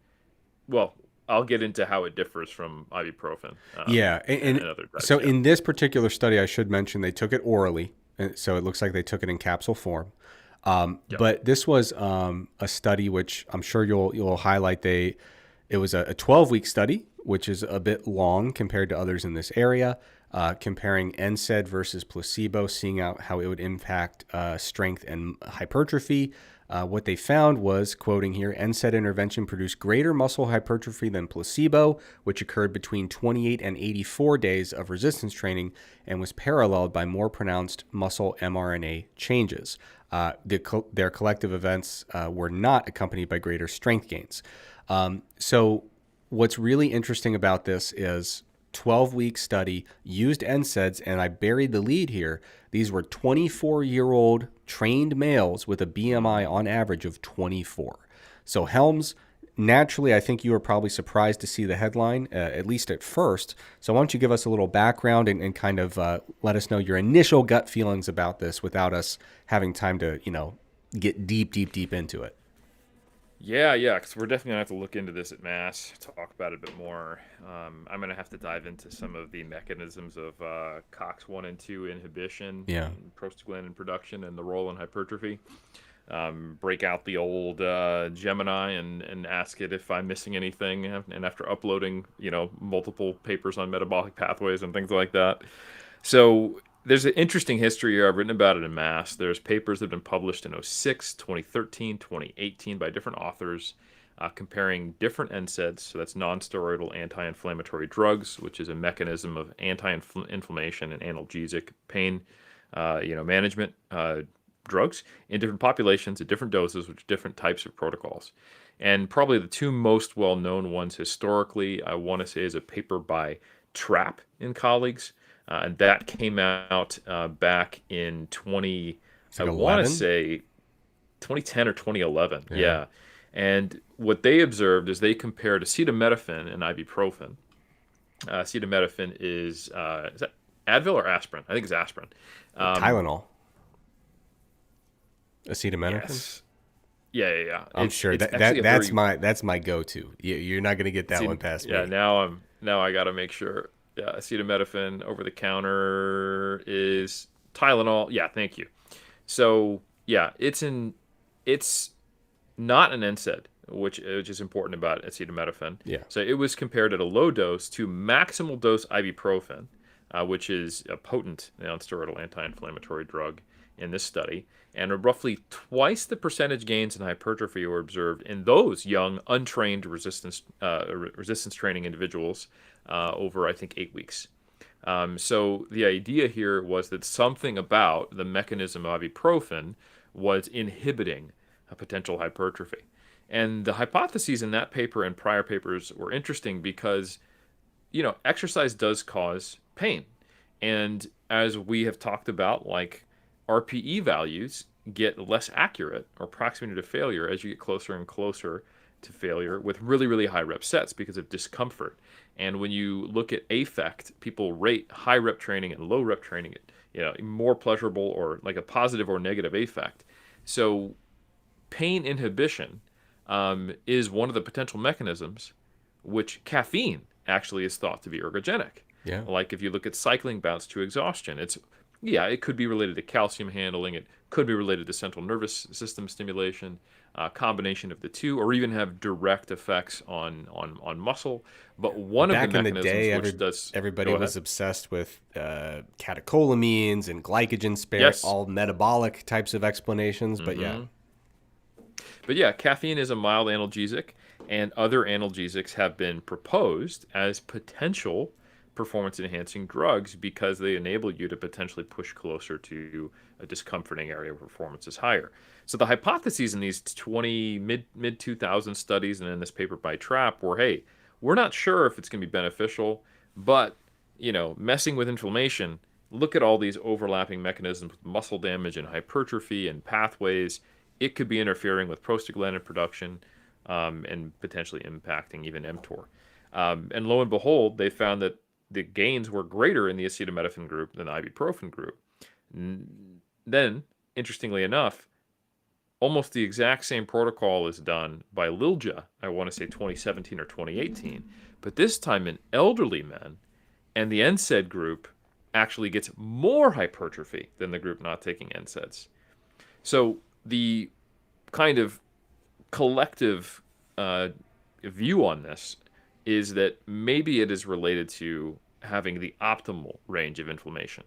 [SPEAKER 2] well, I'll get into how it differs from ibuprofen
[SPEAKER 1] Yeah,
[SPEAKER 2] and other
[SPEAKER 1] so
[SPEAKER 2] drugs. Yeah.
[SPEAKER 1] in this particular study, I should mention they took it orally, and so it looks like they took it in capsule form.
[SPEAKER 2] Yep.
[SPEAKER 1] But this was a study which I'm sure you'll highlight. It was a 12-week study, which is a bit long compared to others in this area, comparing NSAID versus placebo, seeing out how it would impact strength and hypertrophy. What they found was, quoting here, NSAID intervention produced greater muscle hypertrophy than placebo, which occurred between 28 and 84 days of resistance training and was paralleled by more pronounced muscle mRNA changes. Their collective events were not accompanied by greater strength gains. So what's really interesting about this is 12-week study used NSAIDs, and I buried the lead here. These were 24-year-old trained males with a BMI
[SPEAKER 2] Hmm.
[SPEAKER 1] on average of 24. So Helms, naturally, I think you were probably surprised to see the headline, at least at first. So why don't you give us a little background and kind of let us know your initial gut feelings about this without us having time to, get deep into it.
[SPEAKER 2] Yeah, because we're definitely gonna have to look into this at mass, talk about it a bit more. I'm gonna have to dive into some of the mechanisms of COX-1 and 2 inhibition,
[SPEAKER 1] Yeah.
[SPEAKER 2] and prostaglandin production, and the role in hypertrophy. Break out the old Gemini and ask it if I'm missing anything. And after uploading, multiple papers on metabolic pathways and things like that. So there's an interesting history here. I've written about it in mass. There's papers that have been published in '06, 2013, 2018 by different authors comparing different NSAIDs. So that's non-steroidal anti-inflammatory drugs, which is a mechanism of anti-inflammation and analgesic pain, management drugs in different populations at different doses with different types of protocols. And probably the two most well-known ones historically, I want to say, is a paper by Trapp and colleagues, and that came out back in
[SPEAKER 1] It's
[SPEAKER 2] I
[SPEAKER 1] like
[SPEAKER 2] want to
[SPEAKER 1] 11.
[SPEAKER 2] say 2010 or 2011.
[SPEAKER 1] Yeah.
[SPEAKER 2] Yeah. And what they observed is they compared acetaminophen and ibuprofen. Acetaminophen is that Advil or aspirin? I think it's aspirin. Um,
[SPEAKER 1] Tylenol, acetaminophen.
[SPEAKER 2] yes. Yeah.
[SPEAKER 1] I'm
[SPEAKER 2] It's
[SPEAKER 1] sure
[SPEAKER 2] it's
[SPEAKER 1] that,
[SPEAKER 2] actually
[SPEAKER 1] that
[SPEAKER 2] a
[SPEAKER 1] that's
[SPEAKER 2] very
[SPEAKER 1] my go-to. You're not gonna get that one
[SPEAKER 2] see,
[SPEAKER 1] past
[SPEAKER 2] yeah,
[SPEAKER 1] me.
[SPEAKER 2] now I gotta make sure. Yeah, acetaminophen over the counter is Tylenol. Yeah, thank you. So yeah, it's not an NSAID, which is important about acetaminophen.
[SPEAKER 1] Yeah.
[SPEAKER 2] So it was compared at a low dose to maximal dose ibuprofen, which is a potent non-steroidal anti-inflammatory drug in this study, and roughly twice the percentage gains in hypertrophy were observed in those young, untrained resistance training individuals over I think 8 weeks. So the idea here was that something about the mechanism of ibuprofen was inhibiting a potential hypertrophy. And the hypotheses in that paper and prior papers were interesting because exercise does cause pain. And as we have talked about, like RPE values get less accurate or proximity to failure as you get closer and closer to failure with really, really high rep sets because of discomfort. And when you look at affect, people rate high rep training and low rep training, more pleasurable or like a positive or negative affect. So pain inhibition is one of the potential mechanisms which caffeine actually is thought to be ergogenic.
[SPEAKER 1] Yeah.
[SPEAKER 2] Like if you look at cycling bouts to exhaustion, it could be related to calcium handling. It could be related to central nervous system stimulation, combination of the two, or even have direct effects on muscle. But one of the
[SPEAKER 1] Back in the
[SPEAKER 2] mechanisms
[SPEAKER 1] day,
[SPEAKER 2] which does
[SPEAKER 1] everybody
[SPEAKER 2] go
[SPEAKER 1] was
[SPEAKER 2] ahead.
[SPEAKER 1] obsessed with catecholamines and glycogen spare,
[SPEAKER 2] Yes.
[SPEAKER 1] all metabolic types of explanations. But yeah,
[SPEAKER 2] But yeah, caffeine is a mild analgesic, and other analgesics have been proposed as potential performance enhancing drugs because they enable you to potentially push closer to a discomforting area where performance is higher. So the hypotheses in these 20 mid 2000 studies and in this paper by Trapp were, hey, we're not sure if it's going to be beneficial, but messing with inflammation, look at all these overlapping mechanisms with muscle damage and hypertrophy and pathways. It could be interfering with prostaglandin production and potentially impacting even mTOR. And lo and behold, they found that the gains were greater in the acetaminophen group than the ibuprofen group. Then, interestingly enough, almost the exact same protocol is done by Lilja, I want to say 2017 or 2018, but this time in elderly men, and the NSAID group actually gets more hypertrophy than the group not taking NSAIDs. So the kind of collective view on this is that maybe it is related to having the optimal range of inflammation,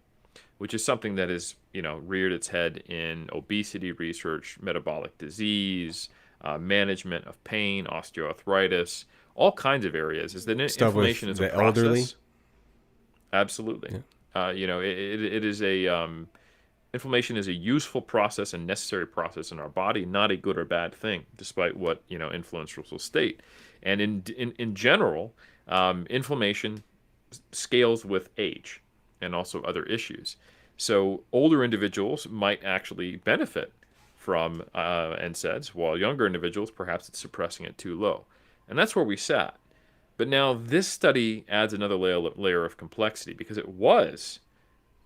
[SPEAKER 2] which is something that is, reared its head in obesity research, metabolic disease, management of pain, osteoarthritis, all kinds of areas. Is that
[SPEAKER 1] stuff with
[SPEAKER 2] inflammation is a
[SPEAKER 1] the elderly.
[SPEAKER 2] process? Absolutely.
[SPEAKER 1] Yeah.
[SPEAKER 2] It is a inflammation is a useful process and necessary process in our body, not a good or bad thing, despite what influencers will state. And in general, inflammation scales with age and also other issues. So older individuals might actually benefit from NSAIDs, while younger individuals, perhaps it's suppressing it too low. And that's where we sat. But now this study adds another layer of complexity because it was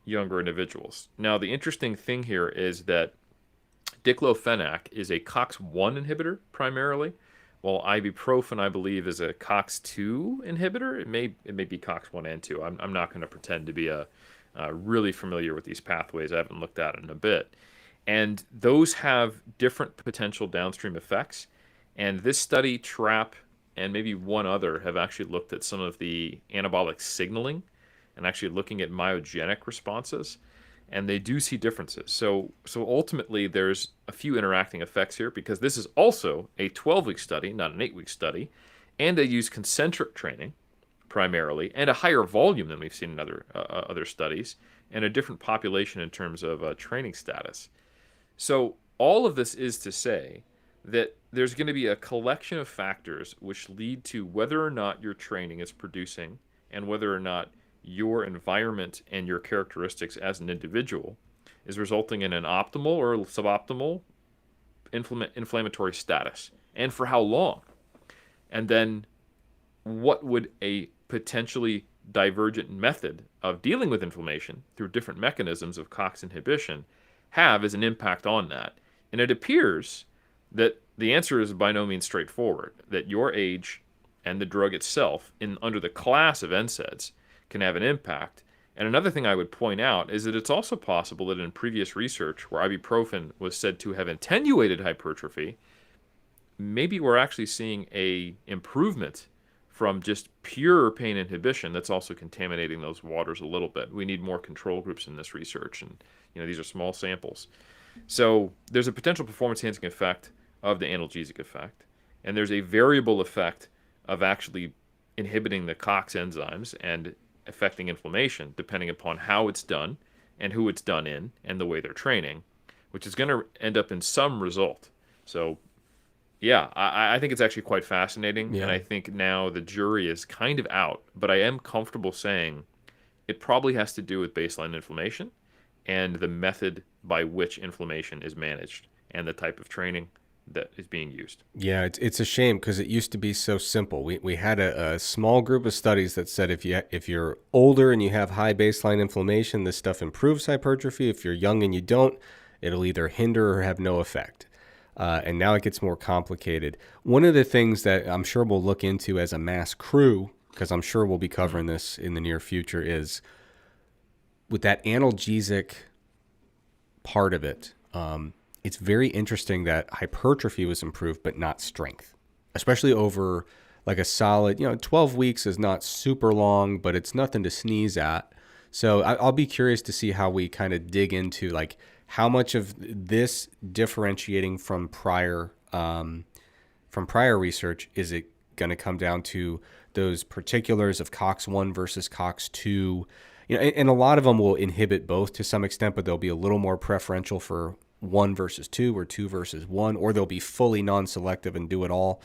[SPEAKER 2] younger individuals. Now, the interesting thing here is that diclofenac is a COX-1 inhibitor primarily, while ibuprofen, I believe, is a COX-2 inhibitor. It may be COX-1 and 2. I'm not going to pretend to be really familiar with these pathways. I haven't looked at it in a bit. And those have different potential downstream effects. And this study, TRAP, and maybe one other have actually looked at some of the anabolic signaling and actually looking at myogenic responses, and they do see differences. So ultimately, there's a few interacting effects here because this is also a 12-week study, not an 8-week study, and they use concentric training primarily, and a higher volume than we've seen in other studies, and a different population in terms of training status. So all of this is to say that there's going to be a collection of factors which lead to whether or not your training is producing and whether or not your environment and your characteristics as an individual is resulting in an optimal or suboptimal inflammatory status, and for how long. And then what would a potentially divergent method of dealing with inflammation through different mechanisms of COX inhibition have as an impact on that? And it appears that the answer is by no means straightforward, that your age and the drug itself under the class of NSAIDs can have an impact. And another thing I would point out is that it's also possible that in previous research where ibuprofen was said to have attenuated hypertrophy, maybe we're actually seeing a improvement from just pure pain inhibition that's also contaminating those waters a little bit. We need more control groups in this research, and these are small samples. So there's a potential performance enhancing effect of the analgesic effect, and there's a variable effect of actually inhibiting the COX enzymes and affecting inflammation depending upon how it's done and who it's done in and the way they're training, which is going to end up in some result. So Yeah, I think it's actually quite fascinating, and
[SPEAKER 1] Yeah.
[SPEAKER 2] I think now the jury is kind of out, but I am comfortable saying it probably has to do with baseline inflammation and the method by which inflammation is managed and the type of training that is being used.
[SPEAKER 1] Yeah, it's a shame because it used to be so simple. We had a small group of studies that said if you're older and you have high baseline inflammation, this stuff improves hypertrophy. If you're young and you don't, it'll either hinder or have no effect. And now it gets more complicated. One of the things that I'm sure we'll look into as a mass crew, because I'm sure we'll be covering this in the near future, is with that analgesic part of it. It's very interesting that hypertrophy was improved, but not strength, especially over like a solid, 12 weeks is not super long, but it's nothing to sneeze at. So I'll be curious to see how we kind of dig into like how much of this differentiating from prior research is it going to come down to those particulars of COX-1 versus COX-2. And a lot of them will inhibit both to some extent, but they'll be a little more preferential for 1 versus 2 or 2 versus 1, or they'll be fully non-selective and do it all.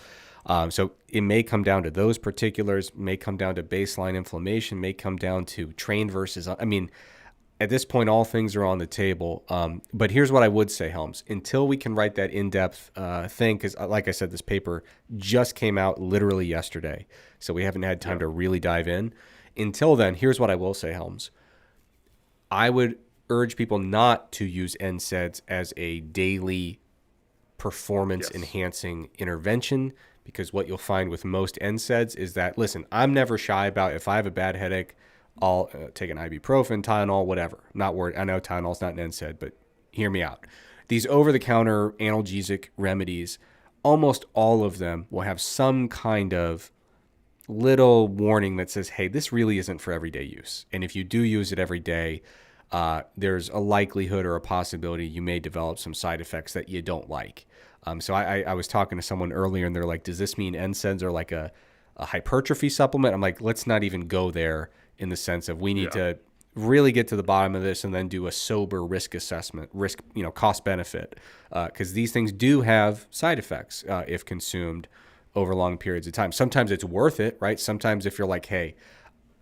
[SPEAKER 1] So it may come down to those particulars, may come down to baseline inflammation, may come down to trained versus, at this point, all things are on the table. But here's what I would say, Helms. Until we can write that in-depth thing, because like I said, this paper just came out literally yesterday, so we haven't had time to really dive in. Until then, here's what I will say, Helms. I would urge people not to use NSAIDs as a daily performance-enhancing intervention, because what you'll find with most NSAIDs is that, listen, I'm never shy about if I have a bad headache, I'll take an ibuprofen, Tylenol, whatever. I'm not worried. I know Tylenol's not an NSAID, but hear me out. These over-the-counter analgesic remedies, almost all of them will have some kind of little warning that says, hey, this really isn't for everyday use. And if you do use it every day, there's a likelihood or a possibility you may develop some side effects that you don't like. So I was talking to someone earlier, and they're like, does this mean NSAIDs are like a hypertrophy supplement? I'm like, let's not even go there, in the sense of we need to really get to the bottom of this and then do a sober risk assessment, cost benefit, because these things do have side effects if consumed over long periods of time. Sometimes it's worth it, right? Sometimes if you're like, hey,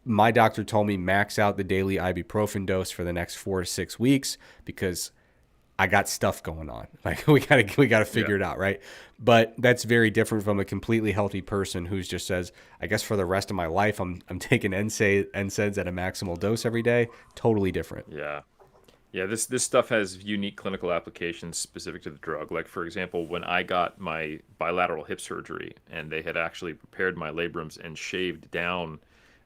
[SPEAKER 1] my doctor told me max out the daily ibuprofen dose for the next 4 to 6 weeks because I got stuff going on. Like we gotta figure it out, right? But that's very different from a completely healthy person who just says, I guess for the rest of my life, I'm taking NSAIDs at a maximal dose every day. Totally different.
[SPEAKER 2] Yeah. Yeah, this stuff has unique clinical applications specific to the drug. Like, for example, when I got my bilateral hip surgery and they had actually prepared my labrums and shaved down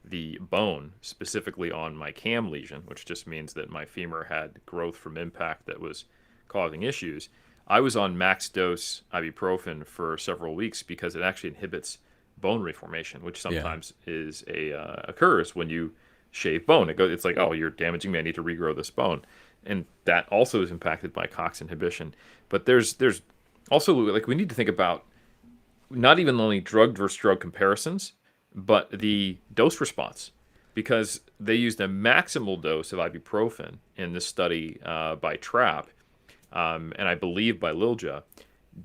[SPEAKER 2] the bone specifically on my cam lesion, which just means that my femur had growth from impact that was causing issues. I was on max dose ibuprofen for several weeks because it actually inhibits bone reformation, which sometimes is occurs when you shave bone. It's like, oh, you're damaging me. I need to regrow this bone, and that also is impacted by COX inhibition. But there's also, like, we need to think about not even only drug versus drug comparisons, but the dose response, because they used a maximal dose of ibuprofen in this study by TRAP, and I believe by Lilja.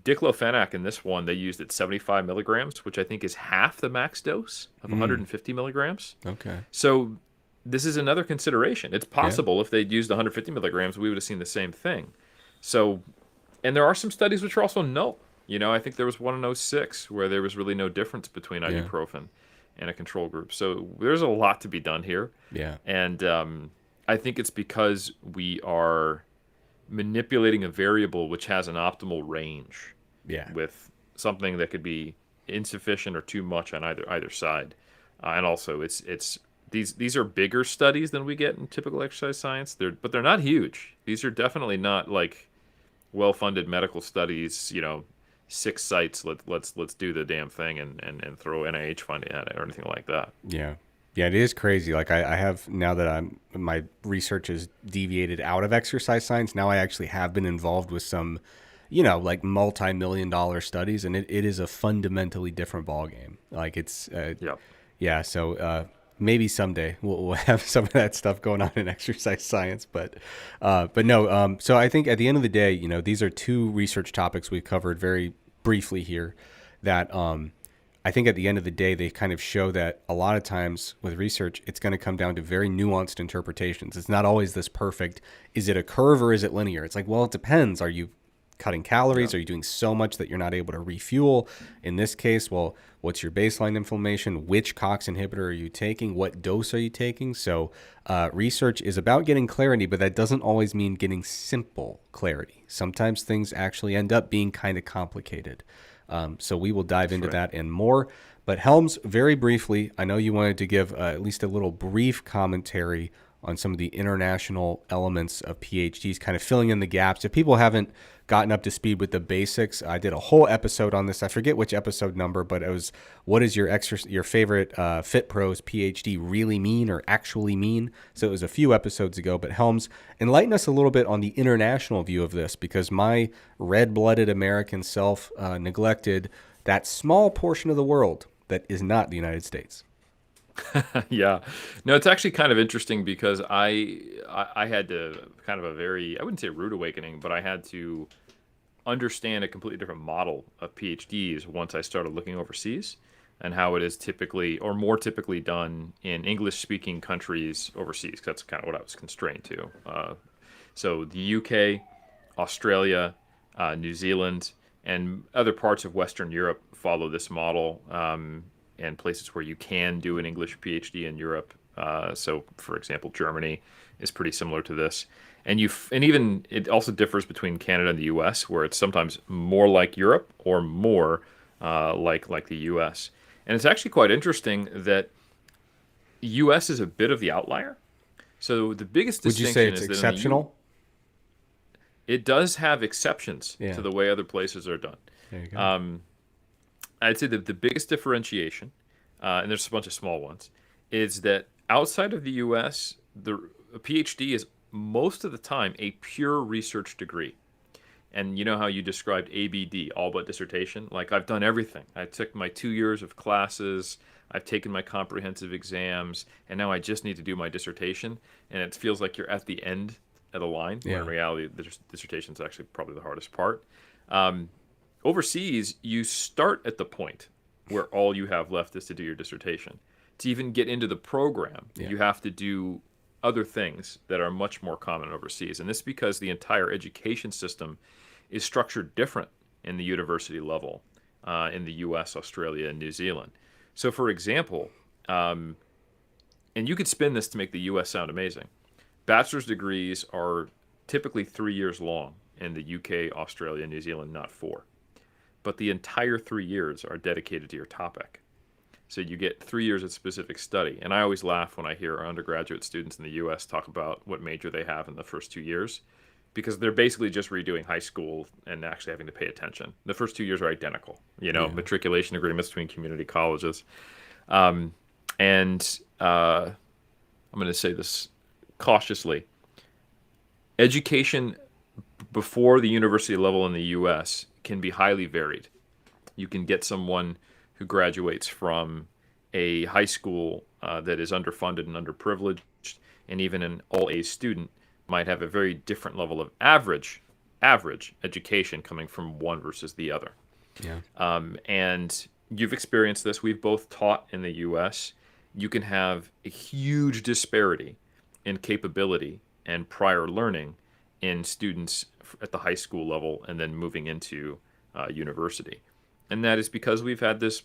[SPEAKER 2] Diclofenac in this one, they used at 75 milligrams, which I think is half the max dose of 150 milligrams.
[SPEAKER 1] Okay.
[SPEAKER 2] So this is another consideration. It's possible if they'd used 150 milligrams, we would have seen the same thing. So, and there are some studies which are also null. I think there was one in '06 where there was really no difference between ibuprofen and a control group. So there's a lot to be done here.
[SPEAKER 1] Yeah.
[SPEAKER 2] And I think it's because we are manipulating a variable which has an optimal range.
[SPEAKER 1] Yeah.
[SPEAKER 2] With something that could be insufficient or too much on either side. And also, it's these are bigger studies than we get in typical exercise science. But they're not huge. These are definitely not like well-funded medical studies. 6 sites. Let's do the damn thing and throw NIH funding at it or anything like that.
[SPEAKER 1] Yeah. Yeah, it is crazy. Like I have, now that my research has deviated out of exercise science, now I actually have been involved with some, like multi-million-dollar studies, and it is a fundamentally different ballgame. Like it's, yeah. So maybe someday we'll have some of that stuff going on in exercise science, but no. So I think at the end of the day, these are 2 research topics we've covered very briefly here that I think at the end of the day, they kind of show that a lot of times with research, it's going to come down to very nuanced interpretations. It's not always this perfect. Is it a curve or is it linear? It's like, well, it depends. Are you cutting calories?
[SPEAKER 2] Yeah.
[SPEAKER 1] Are you doing so much that you're not able to refuel? In this case, well, what's your baseline inflammation? Which COX inhibitor are you taking? What dose are you taking? So research is about getting clarity, but that doesn't always mean getting simple clarity. Sometimes things actually end up being kind of complicated. So we will dive into that and more. But Helms, very briefly, I know you wanted to give at least a little brief commentary on some of the international elements of PhDs, kind of filling in the gaps. If people haven't gotten up to speed with the basics, I did a whole episode on this. I forget which episode number, but it was, what does your favorite FitPros PhD really mean or actually mean? So it was a few episodes ago. But Helms, enlighten us a little bit on the international view of this, because my red-blooded American self neglected that small portion of the world that is not the United States.
[SPEAKER 2] Yeah. No, it's actually kind of interesting because I had to kind of a very, I wouldn't say rude awakening, but I had to understand a completely different model of PhDs once I started looking overseas and how it is typically or more typically done in English-speaking countries overseas. 'Cause that's kind of what I was constrained to. So the UK, Australia, New Zealand, and other parts of Western Europe follow this model. And places where you can do an English PhD in Europe. So, for example, Germany is pretty similar to this. And even it also differs between Canada and the U.S., where it's sometimes more like Europe or more like the U.S. And it's actually quite interesting that U.S. is a bit of the outlier. So the biggest
[SPEAKER 1] Would you
[SPEAKER 2] distinction
[SPEAKER 1] say it's
[SPEAKER 2] is that
[SPEAKER 1] exceptional?
[SPEAKER 2] it does have exceptions
[SPEAKER 1] Yeah.
[SPEAKER 2] to the way other places are done.
[SPEAKER 1] There you go.
[SPEAKER 2] I'd say that the biggest differentiation, and there's a bunch of small ones, is that outside of the U.S., a PhD is most of the time a pure research degree. And you know how you described ABD, all but dissertation? Like, I've done everything. I took my 2 years of classes, I've taken my comprehensive exams, and now I just need to do my dissertation. And it feels like you're at the end of the line, when in reality, the dissertation is actually probably the hardest part. Overseas, you start at the point where all you have left is to do your dissertation. To even get into the program, you have to do other things that are much more common overseas. And this is because the entire education system is structured different in the university level in the US, Australia, and New Zealand. So, for example, and you could spin this to make the US sound amazing, bachelor's degrees are typically 3 years long in the UK, Australia, and New Zealand, not 4. But the entire 3 years are dedicated to your topic. So you get 3 years of specific study. And I always laugh when I hear our undergraduate students in the U.S. talk about what major they have in the first 2 years, because they're basically just redoing high school and actually having to pay attention. The first 2 years are identical, matriculation agreements between community colleges. I'm going to say this cautiously. Education before the university level in the U.S. can be highly varied. You can get someone who graduates from a high school that is underfunded and underprivileged, and even an all-A's student might have a very different level of average education coming from one versus the other.
[SPEAKER 1] Yeah.
[SPEAKER 2] And you've experienced this. We've both taught in the U.S. You can have a huge disparity in capability and prior learning in students at the high school level and then moving into university. And that is because we've had this,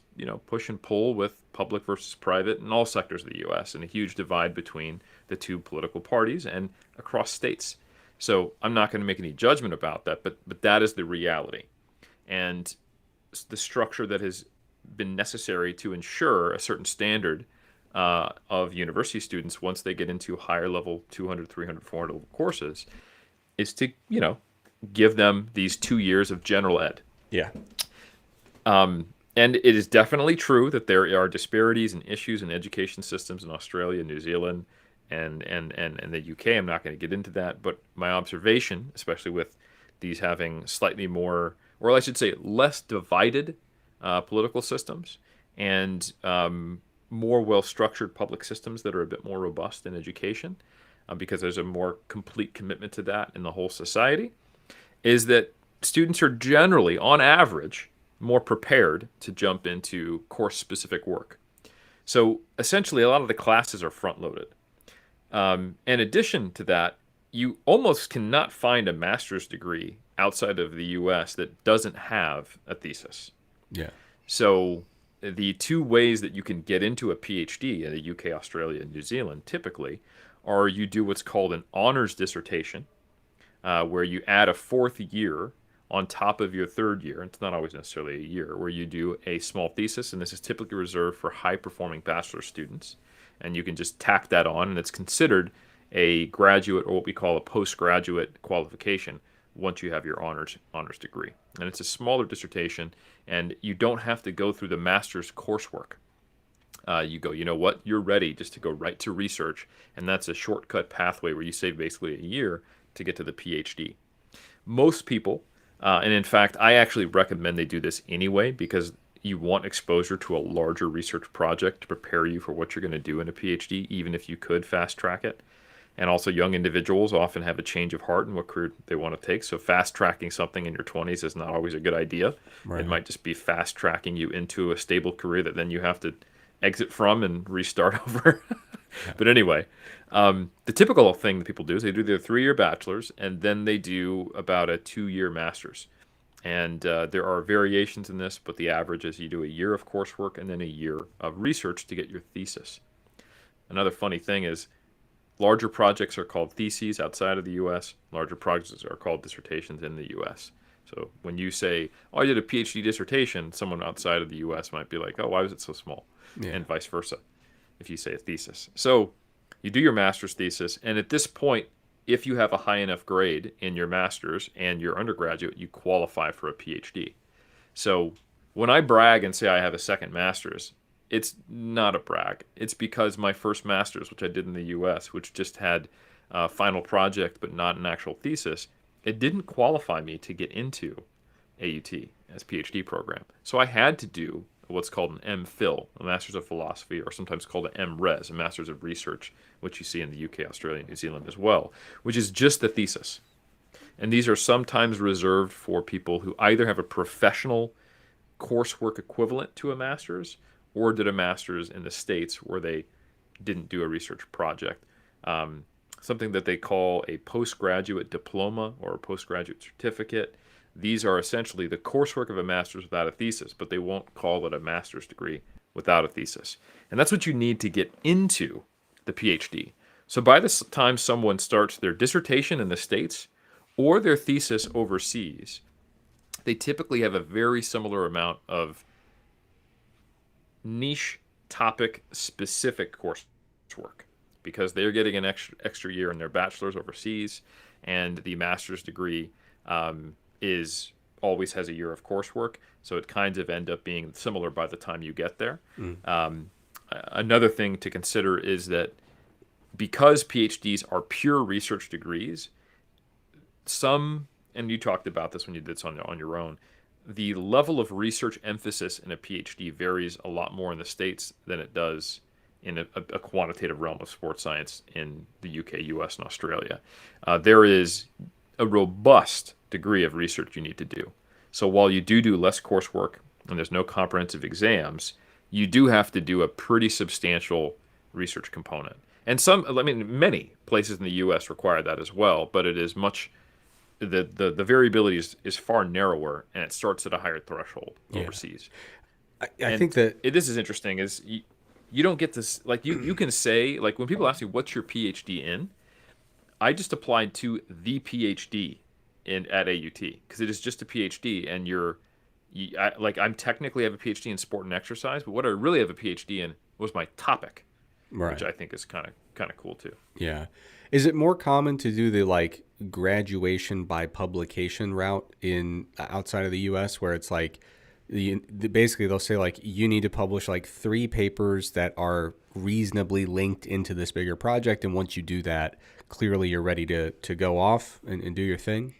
[SPEAKER 2] push and pull with public versus private in all sectors of the U.S. and a huge divide between the two political parties and across states. So I'm not going to make any judgment about that, but that is the reality. And the structure that has been necessary to ensure a certain standard of university students once they get into higher level 200, 300, 400 level courses is to, give them these 2 years of general ed.
[SPEAKER 1] Yeah.
[SPEAKER 2] And it is definitely true that there are disparities and issues in education systems in Australia, New Zealand, and the UK. I'm not going to get into that, but my observation, especially with these having slightly more, or I should say less divided political systems and more well-structured public systems that are a bit more robust in education, because there's a more complete commitment to that in the whole society, is that students are generally, on average, more prepared to jump into course-specific work. So essentially, a lot of the classes are front-loaded. In addition to that, you almost cannot find a master's degree outside of the U.S. that doesn't have a thesis.
[SPEAKER 1] Yeah.
[SPEAKER 2] So the two ways that you can get into a PhD in the UK, Australia, and New Zealand typically are you do what's called an honors dissertation, where you add a fourth year on top of your third year. It's not always necessarily a year, where you do a small thesis, and this is typically reserved for high-performing bachelor students. And you can just tack that on, and it's considered a graduate or what we call a postgraduate qualification once you have your honors degree. And it's a smaller dissertation, and you don't have to go through the master's coursework. You go, you know what, you're ready just to go right to research, and that's a shortcut pathway where you save basically a year to get to the PhD. Most people, and in fact, I actually recommend they do this anyway because you want exposure to a larger research project to prepare you for what you're going to do in a PhD, even if you could fast track it. And also, young individuals often have a change of heart in what career they want to take. So fast tracking something in your 20s is not always a good idea.
[SPEAKER 1] Right.
[SPEAKER 2] It might just be fast tracking you into a stable career that then you have to exit from and restart over. But anyway, the typical thing that people do is they do their 3-year bachelor's and then they do about a 2-year master's. And there are variations in this, but the average is you do a year of coursework and then a year of research to get your thesis. Another funny thing is larger projects are called theses outside of the U.S. Larger projects are called dissertations in the U.S. So when you say, oh, I did a PhD dissertation, someone outside of the U.S. might be like, oh, why was it so small?
[SPEAKER 1] Yeah.
[SPEAKER 2] And vice versa if you say a thesis. So you do your master's thesis, and at this point, if you have a high enough grade in your master's and your undergraduate, you qualify for a PhD. So when I brag and say I have a second master's, it's not a brag. It's because my first master's, which I did in the U.S., which just had a final project but not an actual thesis, it didn't qualify me to get into AUT as PhD program. So I had to do what's called an MPhil, a Master's of Philosophy, or sometimes called an MRes, a Master's of Research, which you see in the UK, Australia, and New Zealand as well, which is just the thesis. And these are sometimes reserved for people who either have a professional coursework equivalent to a master's or did a master's in the States where they didn't do a research project. Something that they call a postgraduate diploma or a postgraduate certificate. These are essentially the coursework of a master's without a thesis, but they won't call it a master's degree without a thesis. And that's what you need to get into the PhD. So by the time someone starts their dissertation in the States or their thesis overseas, they typically have a very similar amount of niche topic specific coursework because they're getting an extra year in their bachelor's overseas, and the master's degree is always has a year of coursework, so it kind of end up being similar by the time you get there. Another thing to consider is that because PhDs are pure research degrees, some, and you talked about this when you did this on your own, the level of research emphasis in a PhD varies a lot more in the States than it does in a quantitative realm of sports science in the UK, US, and Australia. There is a robust degree of research you need to do. So while you do less coursework and there's no comprehensive exams, you do have to do a pretty substantial research component. And many places in the US require that as well, but it is much, the variability is far narrower, and it starts at a higher threshold overseas.
[SPEAKER 1] I think that
[SPEAKER 2] this is interesting is you don't get this, like you can say, like when people ask me, what's your PhD in? I just applied to the PhD at AUT because it is just a PhD, and I'm technically have a PhD in sport and exercise, but what I really have a PhD in was my topic,
[SPEAKER 1] right,
[SPEAKER 2] which I think is kind of cool too.
[SPEAKER 1] Yeah. Is it more common to do the like graduation by publication route in outside of the US where it's like basically they'll say like you need to publish like 3 papers that are reasonably linked into this bigger project, and once you do that, clearly you're ready to go off and do your thing?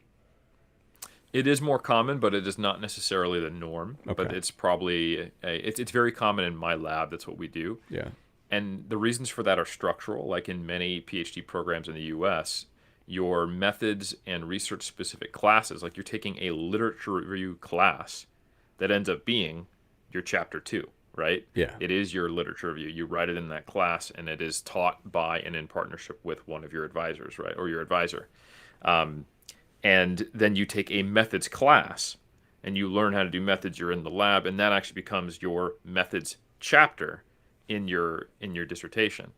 [SPEAKER 2] It is more common, but it is not necessarily the norm.
[SPEAKER 1] Okay.
[SPEAKER 2] But it's probably it's very common in my lab. That's what we do.
[SPEAKER 1] Yeah.
[SPEAKER 2] And the reasons for that are structural. Like in many PhD programs in the U.S., your methods and research-specific classes, like you're taking a literature review class that ends up being your chapter 2, right?
[SPEAKER 1] Yeah.
[SPEAKER 2] It is your literature review. You write it in that class, and it is taught by and in partnership with one of your advisors, right, or your advisor. And then you take a methods class, and you learn how to do methods. You're in the lab, and that actually becomes your methods chapter in your dissertation.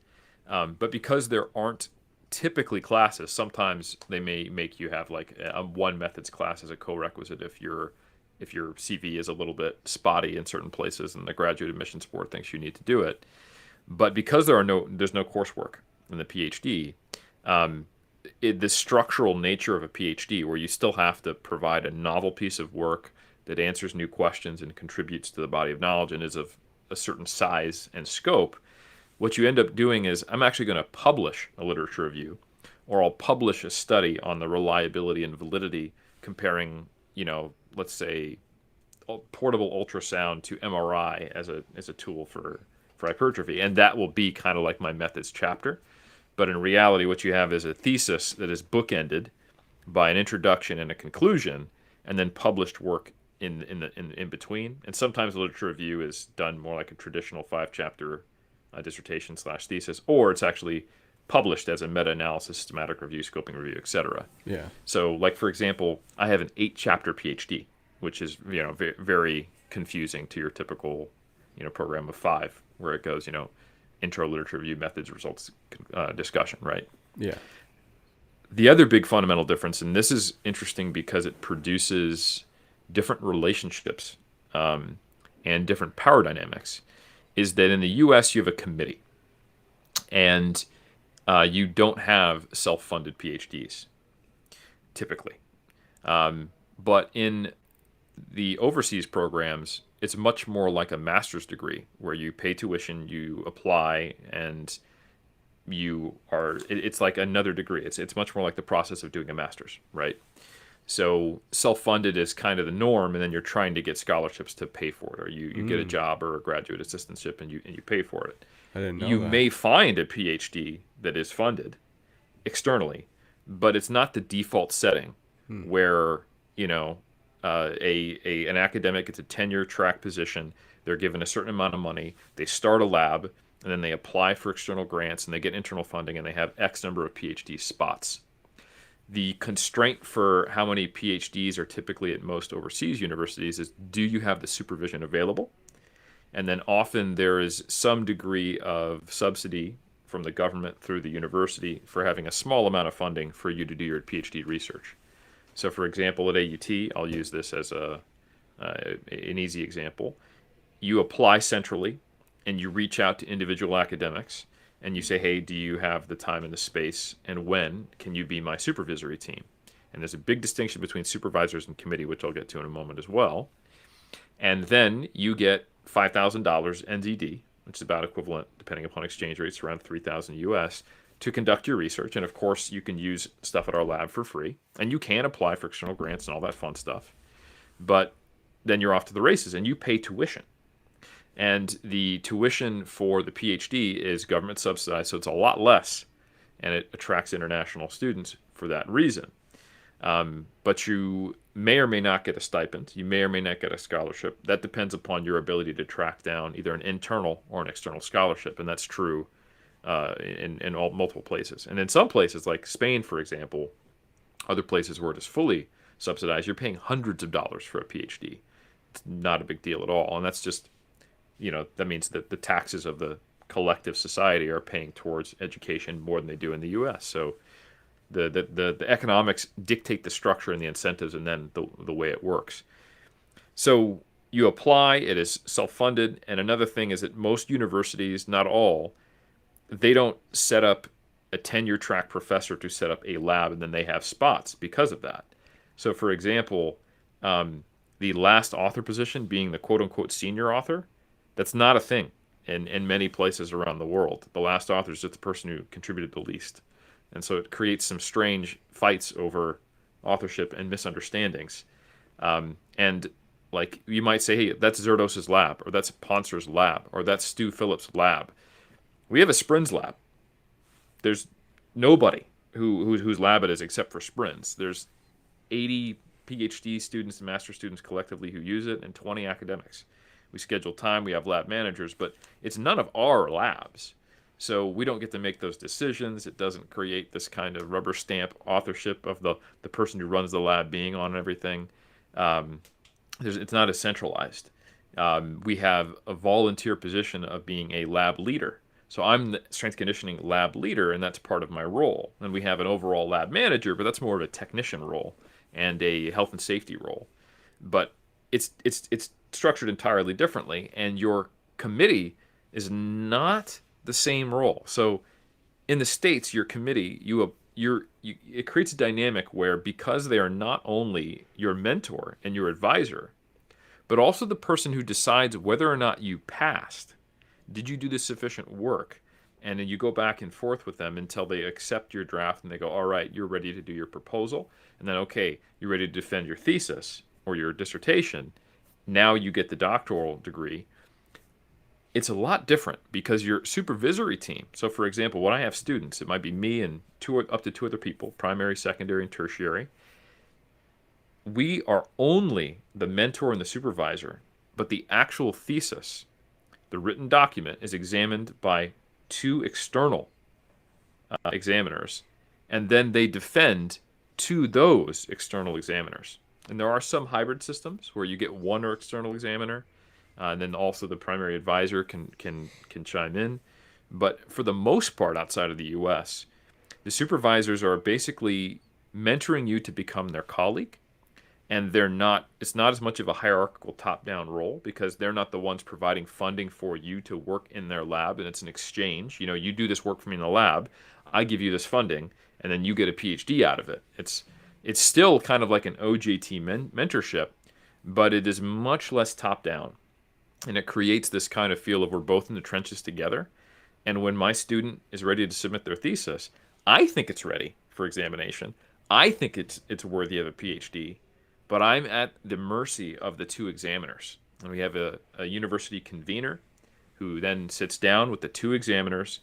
[SPEAKER 2] But because there aren't typically classes, sometimes they may make you have like a one methods class as a co-requisite if your CV is a little bit spotty in certain places and the graduate admissions board thinks you need to do it. But because there's no coursework in the PhD, the structural nature of a PhD, where you still have to provide a novel piece of work that answers new questions and contributes to the body of knowledge and is of a certain size and scope, what you end up doing is I'm actually going to publish a literature review, or I'll publish a study on the reliability and validity comparing, let's say, portable ultrasound to MRI as a tool for hypertrophy, and that will be kind of like my methods chapter. But in reality, what you have is a thesis that is bookended by an introduction and a conclusion, and then published work in between. And sometimes literature review is done more like a traditional 5-chapter dissertation / thesis, or it's actually published as a meta-analysis, systematic review, scoping review, etc.
[SPEAKER 1] Yeah.
[SPEAKER 2] So, like for example, I have an 8-chapter PhD, which is very, very confusing to your typical program of 5, where it goes intro, literature review, methods, results, discussion, right?
[SPEAKER 1] Yeah.
[SPEAKER 2] The other big fundamental difference, and this is interesting because it produces different relationships and different power dynamics, is that in the U.S. you have a committee, and you don't have self-funded PhDs, typically. But in the overseas programs, it's much more like a master's degree, where you pay tuition, you apply, and it's like another degree. It's much more like the process of doing a master's, right? So self-funded is kind of the norm, and then you're trying to get scholarships to pay for it, or you get a job or a graduate assistantship and you pay for it.
[SPEAKER 1] I didn't know
[SPEAKER 2] You
[SPEAKER 1] that.
[SPEAKER 2] may find a PhD that is funded externally, but it's not the default setting where an academic gets a tenure track position. They're given a certain amount of money. They start a lab, and then they apply for external grants, and they get internal funding, and they have X number of PhD spots. The constraint for how many PhDs are typically at most overseas universities is, do you have the supervision available? And then often there is some degree of subsidy from the government through the university for having a small amount of funding for you to do your PhD research. So for example, at AUT, I'll use this as an easy example. You apply centrally, and you reach out to individual academics, and you say, hey, do you have the time and the space, and when can you be my supervisory team? And there's a big distinction between supervisors and committee, which I'll get to in a moment as well. And then you get $5,000 NZD, which is about equivalent, depending upon exchange rates, around $3,000 US, to conduct your research. And of course, you can use stuff at our lab for free, and you can apply for external grants and all that fun stuff. But then you're off to the races, and you pay tuition. And the tuition for the PhD is government subsidized, so it's a lot less, and it attracts international students for that reason. But you may or may not get a stipend. You may or may not get a scholarship. That depends upon your ability to track down either an internal or an external scholarship, and that's true in multiple places. And in some places, like Spain, for example, other places where it is fully subsidized, you're paying hundreds of dollars for a PhD. It's not a big deal at all, and that's just that means that the taxes of the collective society are paying towards education more than they do in the U.S. So the economics dictate the structure and the incentives, and then the way it works. So you apply, it is self-funded, and another thing is that most universities, not all, they don't set up a tenure track professor to set up a lab, and then they have spots because of that. So for example, the last author position being the quote-unquote senior author, that's not a thing in many places around the world. The last author is just the person who contributed the least. And so it creates some strange fights over authorship and misunderstandings. And like you might say, hey, that's Zerdos's lab, or that's Ponser's lab, or that's Stu Phillips' lab. We have a Sprins lab. There's nobody whose lab it is except for Sprins. There's 80 PhD students and master students collectively who use it, and 20 academics. We schedule time, we have lab managers, but it's none of our labs. So we don't get to make those decisions. It doesn't create this kind of rubber stamp authorship of the person who runs the lab being on everything. It's not as centralized. We have a volunteer position of being a lab leader. So I'm the strength conditioning lab leader, and that's part of my role. And we have an overall lab manager, but that's more of a technician role and a health and safety role. But it's structured entirely differently, and your committee is not the same role. So in the States, your committee, it creates a dynamic where, because they are not only your mentor and your advisor, but also the person who decides whether or not you passed. Did you do the sufficient work? And then you go back and forth with them until they accept your draft and they go, all right, you're ready to do your proposal. And then, okay, you're ready to defend your thesis or your dissertation. Now you get the doctoral degree. It's a lot different because your supervisory team. So, for example, when I have students, it might be me and up to two other people, primary, secondary, and tertiary. We are only the mentor and the supervisor, but the actual thesis, the written document, is examined by two external examiners, and then they defend to those external examiners. And there are some hybrid systems where you get one or external examiner, and then also the primary advisor can chime in. But for the most part, outside of the U.S., the supervisors are basically mentoring you to become their colleague, and it's not as much of a hierarchical top-down role because they're not the ones providing funding for you to work in their lab, and it's an exchange. You do this work for me in the lab, I give you this funding, and then you get a PhD out of it. It's still kind of like an OJT mentorship, but it is much less top-down, and it creates this kind of feel of we're both in the trenches together. And when my student is ready to submit their thesis, I think it's ready for examination. I think it's worthy of a PhD. But I'm at the mercy of the two examiners. And we have a university convener who then sits down with the two examiners.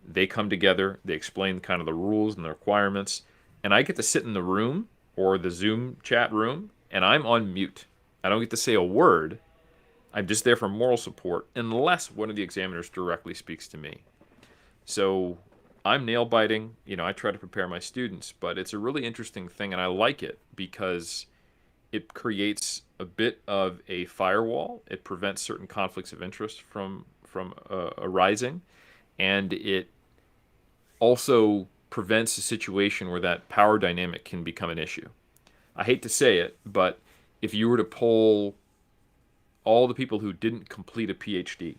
[SPEAKER 2] They come together, they explain kind of the rules and the requirements, and I get to sit in the room or the Zoom chat room, and I'm on mute. I don't get to say a word. I'm just there for moral support unless one of the examiners directly speaks to me. So I'm nail biting. I try to prepare my students, but it's a really interesting thing, and I like it because it creates a bit of a firewall. It prevents certain conflicts of interest from arising, and it also prevents a situation where that power dynamic can become an issue. I hate to say it, but if you were to poll all the people who didn't complete a PhD,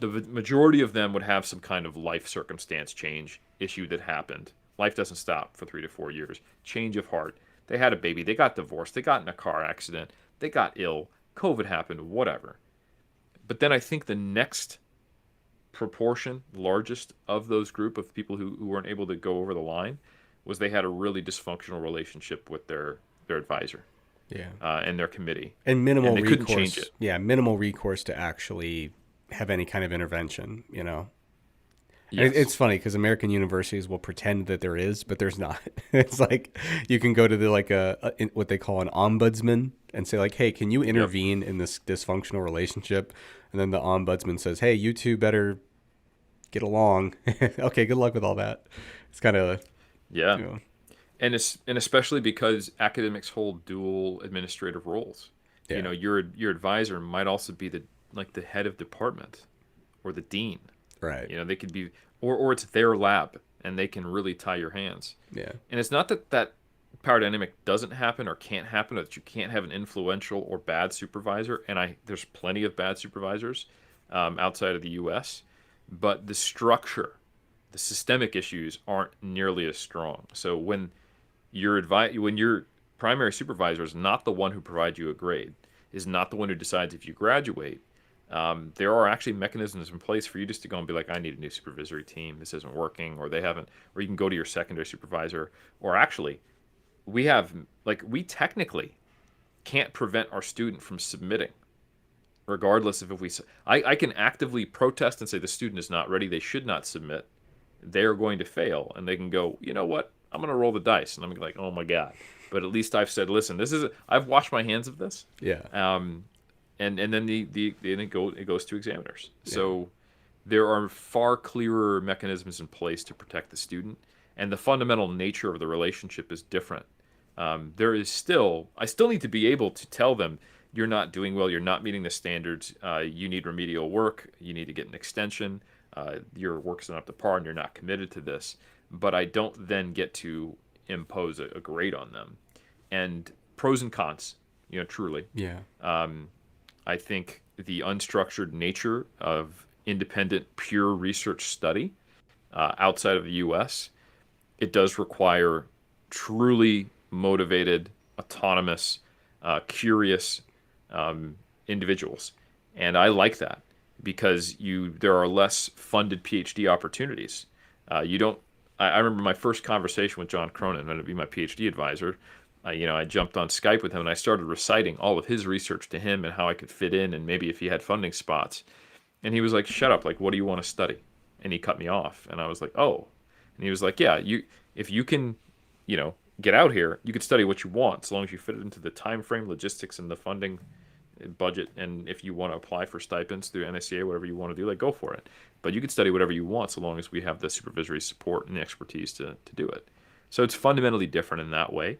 [SPEAKER 2] the majority of them would have some kind of life circumstance change issue that happened. Life doesn't stop for 3 to 4 years. Change of heart. They had a baby. They got divorced. They got in a car accident. They got ill. COVID happened. Whatever. But then I think the next proportion, largest of those group of people who weren't able to go over the line, was they had a really dysfunctional relationship with their advisor.
[SPEAKER 1] Yeah.
[SPEAKER 2] And their committee.
[SPEAKER 1] And minimal
[SPEAKER 2] and they
[SPEAKER 1] recourse.
[SPEAKER 2] Couldn't change it.
[SPEAKER 1] Yeah, minimal recourse to actually have any kind of intervention,
[SPEAKER 2] Yes.
[SPEAKER 1] It's funny because American universities will pretend that there is, but there's not. It's like you can go to the what they call an ombudsman and say like, "Hey, can you intervene in this dysfunctional relationship?" And then the ombudsman says, "Hey, you two better get along." Okay, good luck with all that. It's kind of
[SPEAKER 2] and especially because academics hold dual administrative roles.
[SPEAKER 1] Yeah.
[SPEAKER 2] Your advisor might also be the head of department or the dean.
[SPEAKER 1] Right.
[SPEAKER 2] They could be, or it's their lab, and they can really tie your hands.
[SPEAKER 1] Yeah.
[SPEAKER 2] And it's not that power dynamic doesn't happen or can't happen, or that you can't have an influential or bad supervisor. And there's plenty of bad supervisors outside of the U.S., but the structure, the systemic issues aren't nearly as strong. So when your primary supervisor is not the one who provides you a grade, is not the one who decides if you graduate, there are actually mechanisms in place for you just to go and be like, I need a new supervisory team. This isn't working, or they haven't, or you can go to your secondary supervisor, or actually we technically can't prevent our student from submitting, regardless of I can actively protest and say the student is not ready. They should not submit. They are going to fail. And they can go, you know what? I'm going to roll the dice. And I'm like, oh my God. But at least I've said, listen, I've washed my hands of this.
[SPEAKER 1] Yeah.
[SPEAKER 2] And then it goes to examiners.
[SPEAKER 1] Yeah.
[SPEAKER 2] So there are far clearer mechanisms in place to protect the student, and the fundamental nature of the relationship is different. I still need to be able to tell them, you're not doing well, you're not meeting the standards, you need remedial work, you need to get an extension, your work's not up to par, and you're not committed to this. But I don't then get to impose a grade on them. And pros and cons, truly.
[SPEAKER 1] Yeah.
[SPEAKER 2] I think the unstructured nature of independent, pure research study outside of the U.S., it does require truly motivated, autonomous, curious individuals. And I like that because there are less funded PhD opportunities. I remember my first conversation with John Cronin, going to be my PhD advisor. I jumped on Skype with him and I started reciting all of his research to him and how I could fit in and maybe if he had funding spots. And he was like, shut up, like, what do you want to study? And he cut me off. And I was like, oh. And he was like, yeah, if you can, get out here, you can study what you want, as long as you fit it into the time frame, logistics, and the funding budget. And if you want to apply for stipends through NSAID, whatever you want to do, like, go for it. But you can study whatever you want, so long as we have the supervisory support and the expertise to do it. So it's fundamentally different in that way.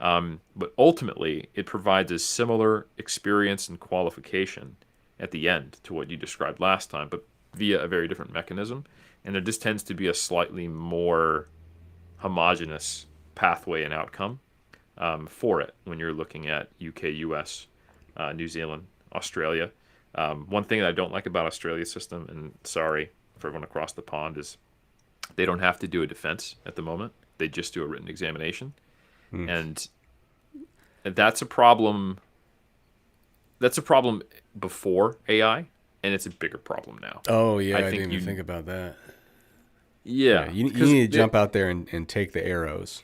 [SPEAKER 2] But ultimately, it provides a similar experience and qualification at the end to what you described last time, but via a very different mechanism. And there just tends to be a slightly more homogeneous pathway and outcome for it when you're looking at UK, US, New Zealand, Australia. One thing that I don't like about Australia's system, and sorry for everyone across the pond, is they don't have to do a defense at the moment. They just do a written examination. And that's a problem. That's a problem before AI, and it's a bigger problem now.
[SPEAKER 1] Oh, yeah, I didn't even think about that.
[SPEAKER 2] Yeah.
[SPEAKER 1] You need to jump out there and take the arrows.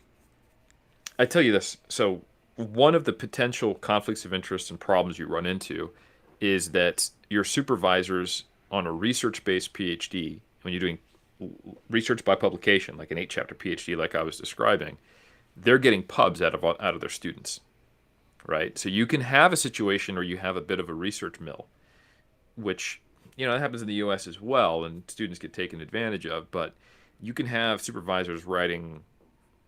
[SPEAKER 2] I tell you this. So one of the potential conflicts of interest and problems you run into is that your supervisors on a research-based PhD, when you're doing research by publication, like an 8-chapter PhD like I was describing, they're getting pubs out of their students, right? So you can have a situation where you have a bit of a research mill, which, that happens in the U.S. as well, and students get taken advantage of, but you can have supervisors writing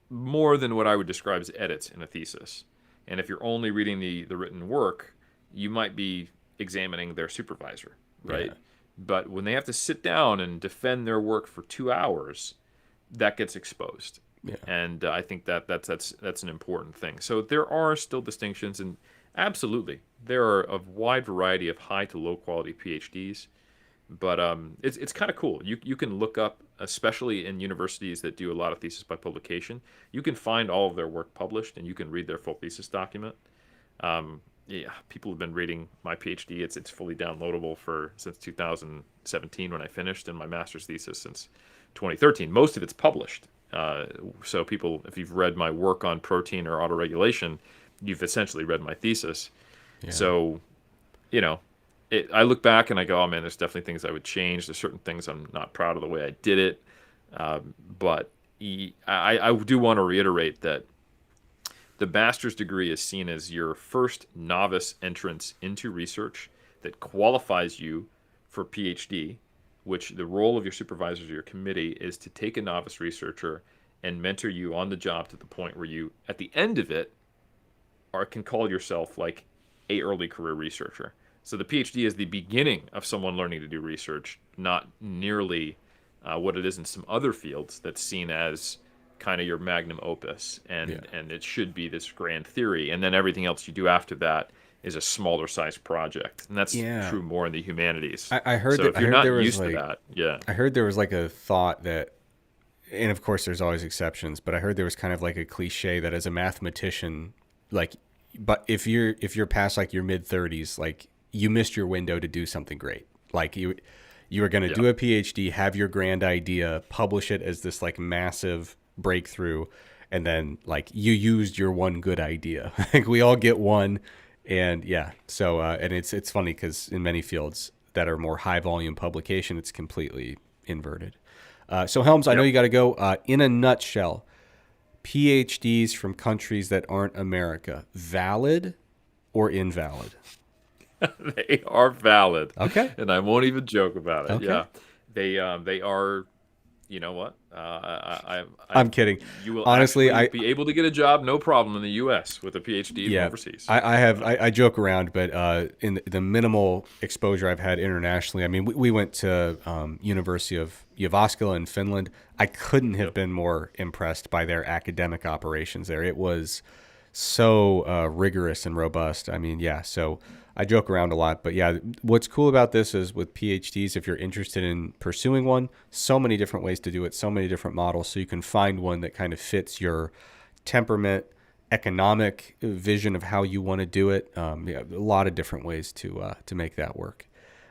[SPEAKER 2] more than what I would describe as edits in a thesis. And if you're only reading the written work, you might be examining their supervisor, right? Yeah. But when they have to sit down and defend their work for 2 hours, that gets exposed. Yeah. And I think that's an important thing. So there are still distinctions, and absolutely, there are a wide variety of high to low quality PhDs. But it's kind of cool. You can look up, especially in universities that do a lot of thesis by publication, you can find all of their work published, and you can read their full thesis document. People have been reading my PhD. It's fully downloadable since 2017 when I finished, and my master's thesis since 2013. Most of it's published. So people, if you've read my work on protein or autoregulation, you've essentially read my thesis. Yeah. So, I look back and I go, oh man, there's definitely things I would change. There's certain things I'm not proud of the way I did it. But I do want to reiterate that the master's degree is seen as your first novice entrance into research that qualifies you for PhD, which the role of your supervisors or your committee is to take a novice researcher and mentor you on the job to the point where you, at the end of it, can call yourself like a early career researcher. So the PhD is the beginning of someone learning to do research, not nearly what it is in some other fields that's seen as kind of your magnum opus, and it should be this grand theory, and then everything else you do after that is a smaller size project, and that's true more in the humanities.
[SPEAKER 1] I heard
[SPEAKER 2] so
[SPEAKER 1] that.
[SPEAKER 2] If you're not used to that,
[SPEAKER 1] I heard there was like a thought that, and of course there's always exceptions, but I heard there was kind of like a cliche that as a mathematician, like, but if you're past like your mid 30s, like you missed your window to do something great. Like you were going to do a PhD, have your grand idea, publish it as this like massive breakthrough, and then like you used your one good idea. Like we all get one, and so and it's funny because in many fields that are more high volume publication, it's completely inverted. So Helms, I know you got to go. In a nutshell, PhDs from countries that aren't America, valid or invalid?
[SPEAKER 2] They are valid.
[SPEAKER 1] Okay.
[SPEAKER 2] And I won't even joke about it.
[SPEAKER 1] Okay.
[SPEAKER 2] Yeah. They are, you know what?
[SPEAKER 1] I'm kidding.
[SPEAKER 2] You will
[SPEAKER 1] Honestly,
[SPEAKER 2] actually be able to get a job, no problem, in the U.S. with a PhD from
[SPEAKER 1] yeah,
[SPEAKER 2] overseas.
[SPEAKER 1] I joke around, but in the minimal exposure I've had internationally, I mean, we went to University of Jyväskylä in Finland. I couldn't have been more impressed by their academic operations there. It was so rigorous and robust. I mean, yeah, so I joke around a lot, but yeah, what's cool about this is with PhDs, if you're interested in pursuing one, so many different ways to do it, so many different models, so you can find one that kind of fits your temperament, economic vision of how you want to do it. Yeah, a lot of different ways to make that work.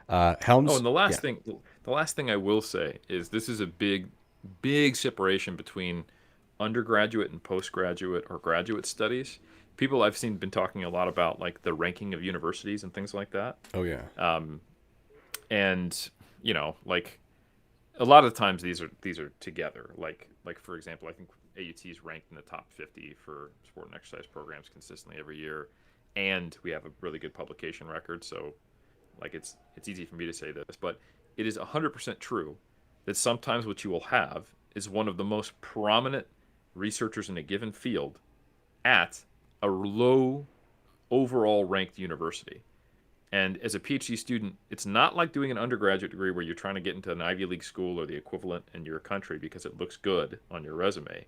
[SPEAKER 1] Helms.
[SPEAKER 2] Oh, and the last thing I will say is this is a big separation between undergraduate and postgraduate or graduate studies. People I've seen been talking a lot about like the ranking of universities and things like that.
[SPEAKER 1] Oh yeah.
[SPEAKER 2] And you know, like a lot of times these are together. Like for example, I think AUT is ranked in the top 50 for sport and exercise programs consistently every year, and we have a really good publication record. So, like it's easy for me to say this, but it is 100% true that sometimes what you will have is one of the most prominent researchers in a given field at a low overall ranked university. And as a PhD student, it's not like doing an undergraduate degree where you're trying to get into an Ivy League school or the equivalent in your country because it looks good on your resume.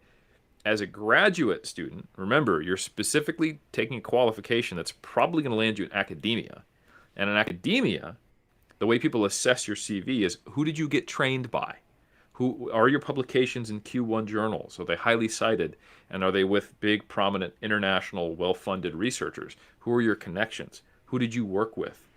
[SPEAKER 2] As a graduate student, remember, you're specifically taking a qualification that's probably going to land you in academia. And in academia, the way people assess your CV is who did you get trained by? Who are your publications in Q1 journals? Are they highly cited? And are they with big, prominent, international, well-funded researchers? Who are your connections? Who did you work with?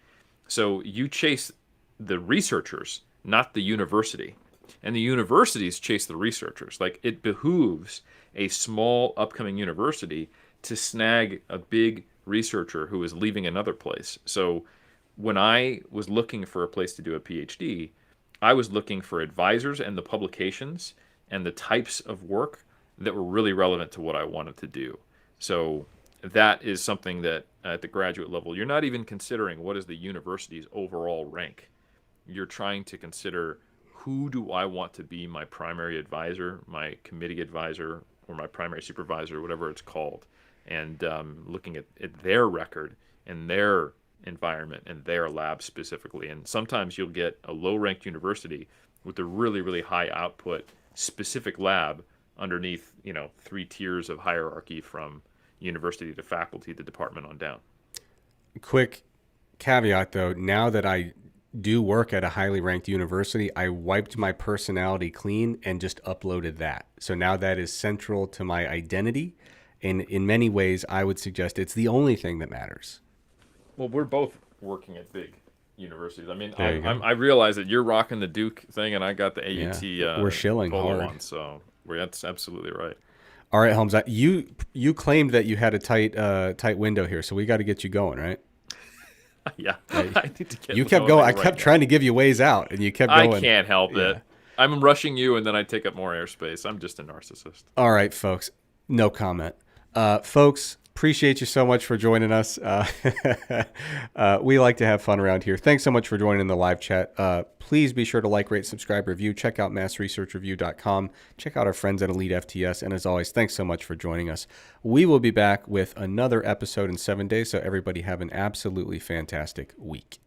[SPEAKER 2] So you chase the researchers, not the university. And the universities chase the researchers. Like, it behooves a small upcoming university to snag a big researcher who is leaving another place. So when I was looking for a place to do a PhD, I was looking for advisors and the publications and the types of work that were really relevant to what I wanted to do. So that is something that at the graduate level, you're not even considering what is the university's overall rank. You're trying to consider who do I want to be my primary advisor, my committee advisor, or my primary supervisor, whatever it's called, and looking at their record and their environment and their lab specifically. And sometimes you'll get a low-ranked university with a really, really high output specific lab underneath, 3 tiers of hierarchy from university to faculty to department on down.
[SPEAKER 1] Quick caveat though, now that I do work at a highly ranked university, I wiped my personality clean and just uploaded that. So now that is central to my identity. And in many ways, I would suggest it's the only thing that matters. Well,
[SPEAKER 2] we're both working at big universities. I mean, I realize that you're rocking the Duke thing and I got the AUT.
[SPEAKER 1] Yeah, we're shilling hard.
[SPEAKER 2] On, so that's absolutely right.
[SPEAKER 1] All right, Helms, you claimed that you had a tight window here, so we got to get you going, right?
[SPEAKER 2] Yeah, I need to get.
[SPEAKER 1] You kept going. I kept trying to give you ways out, and you kept going.
[SPEAKER 2] I can't help it. I'm rushing you, and then I take up more airspace. I'm just a narcissist.
[SPEAKER 1] All right, folks. No comment. Folks, appreciate you so much for joining us. We like to have fun around here. Thanks so much for joining in the live chat. Please be sure to like, rate, subscribe, review. Check out massresearchreview.com. Check out our friends at Elite FTS. And as always, thanks so much for joining us. We will be back with another episode in 7 days. So everybody have an absolutely fantastic week.